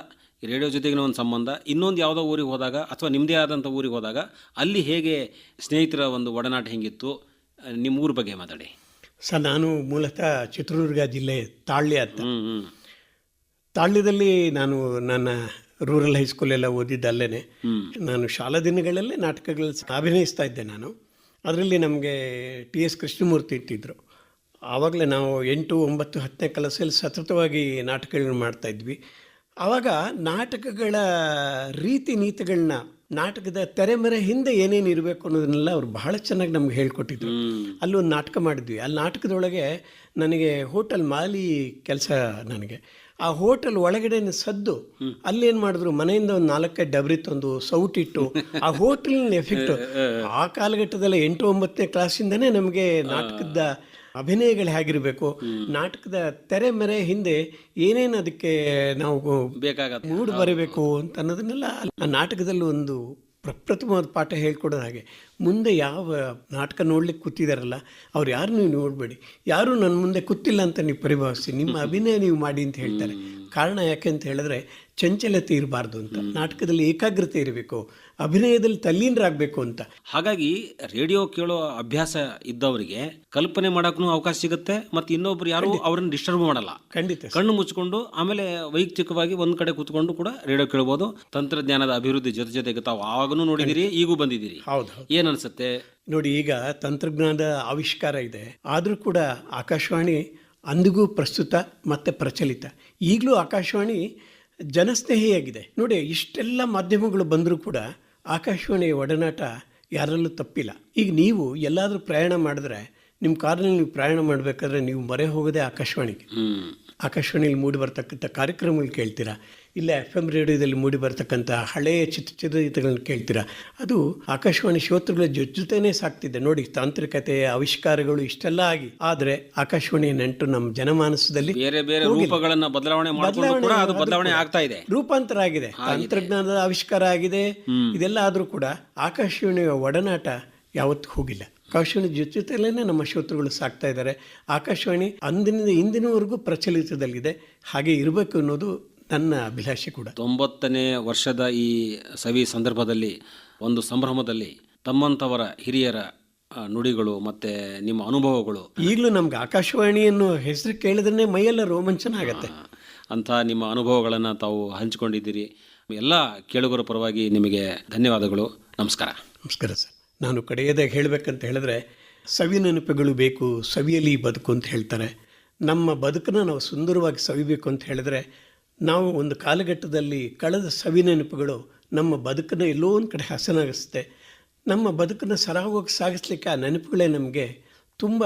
ರೇಡಿಯೋ ಜೊತೆಗಿನ ಒಂದು ಸಂಬಂಧ, ಇನ್ನೊಂದು ಯಾವುದೋ ಊರಿಗೆ ಹೋದಾಗ ಅಥವಾ ನಿಮ್ಮದೇ ಆದಂಥ ಊರಿಗೆ ಹೋದಾಗ ಅಲ್ಲಿ ಹೇಗೆ ಸ್ನೇಹಿತರ ಒಂದು ಒಡನಾಟ ಹೆಂಗಿತ್ತು? ನಿಮ್ಮ ಊರ ಬಗ್ಗೆ ಮಾತಾಡಿ ಸರ್. ನಾನು ಮೂಲತಃ ಚಿತ್ರದುರ್ಗ ಜಿಲ್ಲೆ ತಾಳ್ಯ ಅಂತ. ತಾಳ್ಯದಲ್ಲಿ ನಾನು ನನ್ನ ರೂರಲ್ ಹೈಸ್ಕೂಲೆಲ್ಲ ಓದಿದ್ದಲ್ಲೇ. ನಾನು ಶಾಲಾ ದಿನಗಳಲ್ಲೇ ನಾಟಕಗಳಲ್ಲಿ ಅಭಿನಯಿಸ್ತಾ ಇದ್ದೆ ನಾನು. ಅದರಲ್ಲಿ ನಮಗೆ TS ಕೃಷ್ಣಮೂರ್ತಿ ಇಟ್ಟಿದ್ರು. ಆವಾಗಲೇ ನಾವು 8, 9, 10ನೇ ಕ್ಲಾಸಲ್ಲಿ ಸತತವಾಗಿ ನಾಟಕಗಳನ್ನ ಮಾಡ್ತಾಯಿದ್ವಿ. ಆವಾಗ ನಾಟಕಗಳ ರೀತಿ ನೀತಿಗಳನ್ನ, ನಾಟಕದ ತೆರೆಮರೆ ಹಿಂದೆ ಏನೇನು ಇರಬೇಕು ಅನ್ನೋದನ್ನೆಲ್ಲ ಅವ್ರು ಬಹಳ ಚೆನ್ನಾಗಿ ನಮ್ಗೆ ಹೇಳ್ಕೊಟ್ಟಿದ್ರು. ಅಲ್ಲೊಂದು ನಾಟಕ ಮಾಡಿದ್ವಿ. ಅಲ್ಲಿ ನಾಟಕದೊಳಗೆ ನನಗೆ ಹೋಟೆಲ್ ಮಾಲಿ ಕೆಲಸ. ನನಗೆ ಆ ಹೋಟೆಲ್ ಒಳಗಡೆ ಸದ್ದು, ಅಲ್ಲೇನು ಮಾಡಿದ್ರು, ಮನೆಯಿಂದ ಒಂದು 4 ಡಬ್ರಿ ತಂದು ಸೌಟಿಟ್ಟು ಆ ಹೋಟೆಲ್ನ ಎಫೆಕ್ಟ್. ಆ ಕಾಲಘಟ್ಟದಲ್ಲಿ 8, 9ನೇ ಕ್ಲಾಸಿಂದನೇ ನಮಗೆ ನಾಟಕದ ಅಭಿನಯಗಳು ಹೇಗಿರಬೇಕು, ನಾಟಕದ ತೆರೆ ಮೆರೆ ಹಿಂದೆ ಏನೇನು ಅದಕ್ಕೆ ನಾವು ಮೂಡ್ ಬರಬೇಕು ಅಂತ ಅನ್ನೋದನ್ನೆಲ್ಲ ಆ ನಾಟಕದಲ್ಲಿ ಒಂದು ಪ್ರಪ್ರಥಮವಾದ ಪಾಠ ಹೇಳ್ಕೊಡೋದು ಹಾಗೆ. ಮುಂದೆ ಯಾವ ನಾಟಕ ನೋಡ್ಲಿಕ್ಕೆ ಕೂತಿದಾರಲ್ಲ ಅವ್ರು ಯಾರು ನೀವು ನೋಡಬೇಡಿ, ಯಾರು ನನ್ನ ಮುಂದೆ ಕೂತಿಲ್ಲ ಅಂತ ನೀವು ಪರಿಭಾವಿಸಿ, ನಿಮ್ಮ ಅಭಿನಯ ನೀವು ಮಾಡಿ ಅಂತ ಹೇಳ್ತಾರೆ. ಕಾರಣ ಯಾಕೆ ಅಂತ ಹೇಳಿದ್ರೆ ಚಂಚಲತೆ ಇರಬಾರ್ದು ಅಂತ, ನಾಟಕದಲ್ಲಿ ಏಕಾಗ್ರತೆ ಇರಬೇಕು, ಅಭಿನಯದಲ್ಲಿ ತಲ್ಲೀನರಾಗಬೇಕು ಅಂತ. ಹಾಗಾಗಿ ರೇಡಿಯೋ ಕೇಳೋ ಅಭ್ಯಾಸ ಇದ್ದವರಿಗೆ ಕಲ್ಪನೆ ಮಾಡೋಕ್ಕೂ ಅವಕಾಶ ಸಿಗುತ್ತೆ, ಮತ್ತು ಇನ್ನೊಬ್ರು ಯಾರು ಅವ್ರನ್ನ ಡಿಸ್ಟರ್ಬ್ ಮಾಡಲ್ಲ. ಖಂಡಿತ ಕಣ್ಣು ಮುಚ್ಕೊಂಡು ಆಮೇಲೆ ವೈಯಕ್ತಿಕವಾಗಿ ಒಂದ್ ಕಡೆ ಕೂತ್ಕೊಂಡು ಕೂಡ ರೇಡಿಯೋ ಕೇಳಬಹುದು. ತಂತ್ರಜ್ಞಾನದ ಅಭಿವೃದ್ಧಿ ಜೊತೆಗೆ ತಾವು ಆವಾಗನೂ ನೋಡಿದಿರಿ, ಈಗೂ ಬಂದಿದ್ದೀರಿ. ಹೌದು. ಏನ್ ಅನ್ಸುತ್ತೆ ನೋಡಿ, ಈಗ ತಂತ್ರಜ್ಞಾನದ ಆವಿಷ್ಕಾರ ಇದೆ, ಆದರೂ ಕೂಡ ಆಕಾಶವಾಣಿ ಅಂದಿಗೂ ಪ್ರಸ್ತುತ ಮತ್ತು ಪ್ರಚಲಿತ. ಈಗಲೂ ಆಕಾಶವಾಣಿ ಜನಸ್ನೇಹಿಯಾಗಿದೆ. ನೋಡಿ, ಇಷ್ಟೆಲ್ಲ ಮಾಧ್ಯಮಗಳು ಬಂದರೂ ಕೂಡ ಆಕಾಶವಾಣಿಯ ಒಡನಾಟ ಯಾರಲ್ಲೂ ತಪ್ಪಿಲ್ಲ. ಈಗ ನೀವು ಎಲ್ಲಾದರೂ ಪ್ರಯಾಣ ಮಾಡಿದ್ರೆ, ನಿಮ್ಮ ಕಾರಿನಲ್ಲಿ ನೀವು ಪ್ರಯಾಣ ಮಾಡಬೇಕಾದ್ರೆ ನೀವು ಮೊರೆ ಹೋಗೋದೇ ಆಕಾಶವಾಣಿಗೆ. ಆಕಾಶವಾಣಿಯಲ್ಲಿ ಮೂಡಿ ಬರ್ತಕ್ಕಂಥ ಕಾರ್ಯಕ್ರಮಗಳು ಕೇಳ್ತೀರಾ, ಇಲ್ಲ FM ರೇಡಿಯೋದಲ್ಲಿ ಮೂಡಿ ಬರ್ತಕ್ಕಂಥ ಹಳೆಯ ಚಿತ್ರಗೀತೆಗಳನ್ನು ಕೇಳ್ತೀರಾ. ಅದು ಆಕಾಶವಾಣಿ ಶ್ರೋತೃಗಳ ಜೊತೆನೇ ಸಾಕ್ತಿದೆ. ನೋಡಿ, ತಾಂತ್ರಿಕತೆ ಆವಿಷ್ಕಾರಗಳು ಇಷ್ಟೆಲ್ಲ ಆಗಿ, ಆದರೆ ಆಕಾಶವಾಣಿಯ ನೆಂಟು ನಮ್ಮ ಜನಮಾನಸದಲ್ಲಿ ಬೇರೆ ಬೇರೆ ರೂಪಗಳನ್ನ ಬದಲಾವಣೆ ಆಗ್ತಾ ಇದೆ, ರೂಪಾಂತರ ಆಗಿದೆ. ತಂತ್ರಜ್ಞಾನದ ಆವಿಷ್ಕಾರ ಆಗಿದೆ, ಇದೆಲ್ಲ ಆದರೂ ಕೂಡ ಆಕಾಶವಾಣಿಯ ಒಡನಾಟ ಯಾವತ್ತೂ ಹೋಗಿಲ್ಲ. ಆಕಾಶವಾಣಿ ಜೊತೆಯಲ್ಲೇ ನಮ್ಮ ಶ್ರೋತೃಗಳು ಸಾಕ್ತಾ ಇದ್ದಾರೆ. ಆಕಾಶವಾಣಿ ಅಂದಿನಿಂದ ಇಂದಿನವರೆಗೂ ಪ್ರಚಲಿತದಲ್ಲಿದೆ, ಹಾಗೆ ಇರಬೇಕು ಅನ್ನೋದು ನನ್ನ ಅಭಿಲಾಷೆ ಕೂಡ. 90ನೇ ವರ್ಷದ ಈ ಸವಿ ಸಂದರ್ಭದಲ್ಲಿ, ಒಂದು ಸಂಭ್ರಮದಲ್ಲಿ ತಮ್ಮಂಥವರ ಹಿರಿಯರ ನುಡಿಗಳು ಮತ್ತೆ ನಿಮ್ಮ ಅನುಭವಗಳು, ಈಗಲೂ ನಮ್ಗೆ ಆಕಾಶವಾಣಿ ಅನ್ನೋ ಹೆಸರು ಕೇಳಿದ್ರೆ ಮೈಯೆಲ್ಲ ರೋಮಾಂಚನ ಆಗತ್ತೆ. ಅಂಥ ನಿಮ್ಮ ಅನುಭವಗಳನ್ನು ತಾವು ಹಂಚಿಕೊಂಡಿದ್ದೀರಿ. ಎಲ್ಲ ಕೇಳುಗರ ಪರವಾಗಿ ನಿಮಗೆ ಧನ್ಯವಾದಗಳು. ನಮಸ್ಕಾರ. ನಮಸ್ಕಾರ ಸರ್. ನಾನು ಕಡೆಯದಾಗಿ ಹೇಳಬೇಕಂತ ಹೇಳಿದ್ರೆ, ಸವಿ ನೆನಪುಗಳು ಬೇಕು, ಸವಿಯಲಿ ಬದುಕು ಅಂತ ಹೇಳ್ತಾರೆ. ನಮ್ಮ ಬದುಕನ್ನು ನಾವು ಸುಂದರವಾಗಿ ಸವಿಬೇಕು ಅಂತ ಹೇಳಿದ್ರೆ, ನಾವು ಒಂದು ಕಾಲಘಟ್ಟದಲ್ಲಿ ಕಳೆದ ಸವಿ ನೆನಪುಗಳು ನಮ್ಮ ಬದುಕನ್ನು ಎಲ್ಲೋ ಒಂದು ಕಡೆ ಹಸನಾಗಿಸುತ್ತೆ. ನಮ್ಮ ಬದುಕನ್ನು ಸರಾಗವಾಗಿ ಸಾಗಿಸ್ಲಿಕ್ಕೆ ಆ ನೆನಪುಗಳೇ ನಮಗೆ ತುಂಬ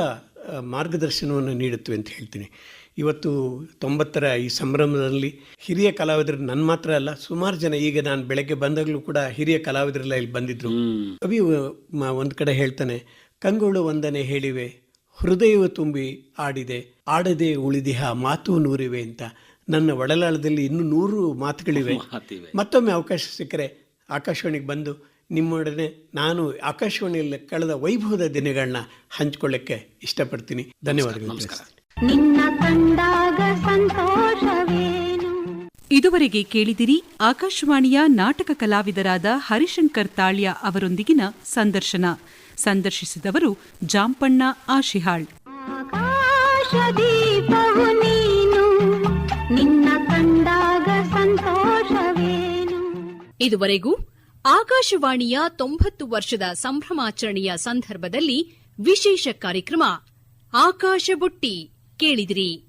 ಮಾರ್ಗದರ್ಶನವನ್ನು ನೀಡುತ್ತವೆ ಅಂತ ಹೇಳ್ತೀನಿ. ಇವತ್ತು 90ರ ಈ ಸಂಭ್ರಮದಲ್ಲಿ ಹಿರಿಯ ಕಲಾವಿದರು ನನ್ನ ಮಾತ್ರ ಅಲ್ಲ, ಸುಮಾರು ಜನ, ಈಗ ನಾನು ಬೆಳಗ್ಗೆ ಬಂದಾಗಲೂ ಕೂಡ ಹಿರಿಯ ಕಲಾವಿದರೆಲ್ಲ ಇಲ್ಲಿ ಬಂದಿದ್ರು. ಕವಿ ಒಂದು ಕಡೆ ಹೇಳ್ತಾನೆ, ಕಂಗಳು ವಂದನೆ ಹೇಳಿವೆ, ಹೃದಯವು ತುಂಬಿ ಆಡಿದೆ, ಆಡದೆ ಉಳಿದಿಹ ಮಾತು ನೂರಿವೆ ಅಂತ. ನನ್ನ ಒಡಲಾಳದಲ್ಲಿ ಇನ್ನೂ 100 ಮಾತುಗಳಿವೆ. ಮತ್ತೊಮ್ಮೆ ಅವಕಾಶ ಸಿಕ್ಕರೆ ಆಕಾಶವಾಣಿಗೆ ಬಂದು ನಿಮ್ಮೊಡನೆ ನಾನು ಆಕಾಶವಾಣಿಯಲ್ಲಿ ಕಳೆದ ವೈಭವದ ದಿನಗಳನ್ನ ಹಂಚಿಕೊಳ್ಳಕ್ಕೆ ಇಷ್ಟಪಡ್ತೀನಿ. ಧನ್ಯವಾದಗಳು. ನಿನ್ನ ಕಂಡಾಗ ಸಂತೋಷವೇನು. ಇದುವರೆಗೆ ಕೇಳಿದಿರಿ ಆಕಾಶವಾಣಿಯ ನಾಟಕ ಕಲಾವಿದರಾದ ಹರಿಶಂಕರ್ ತಾಳ್ಯ ಅವರೊಂದಿಗಿನ ಸಂದರ್ಶನ. ಸಂದರ್ಶಿಸಿದವರು ಜಾಂಪಣ್ಣ ಆಶಿಹಾಳ್. ಆಕಾಶದೀಪವು ನೀನು, ನಿನ್ನ ಕಂಡಾಗ ಸಂತೋಷವೇನು. ಇದುವರೆಗೂ ಆಕಾಶವಾಣಿಯ 90 ವರ್ಷದ ಸಂಭ್ರಮಾಚರಣೆಯ ಸಂದರ್ಭದಲ್ಲಿ ವಿಶೇಷ ಕಾರ್ಯಕ್ರಮ ಆಕಾಶ ಬುಟ್ಟಿ ಕೇಳಿದಿರಿ.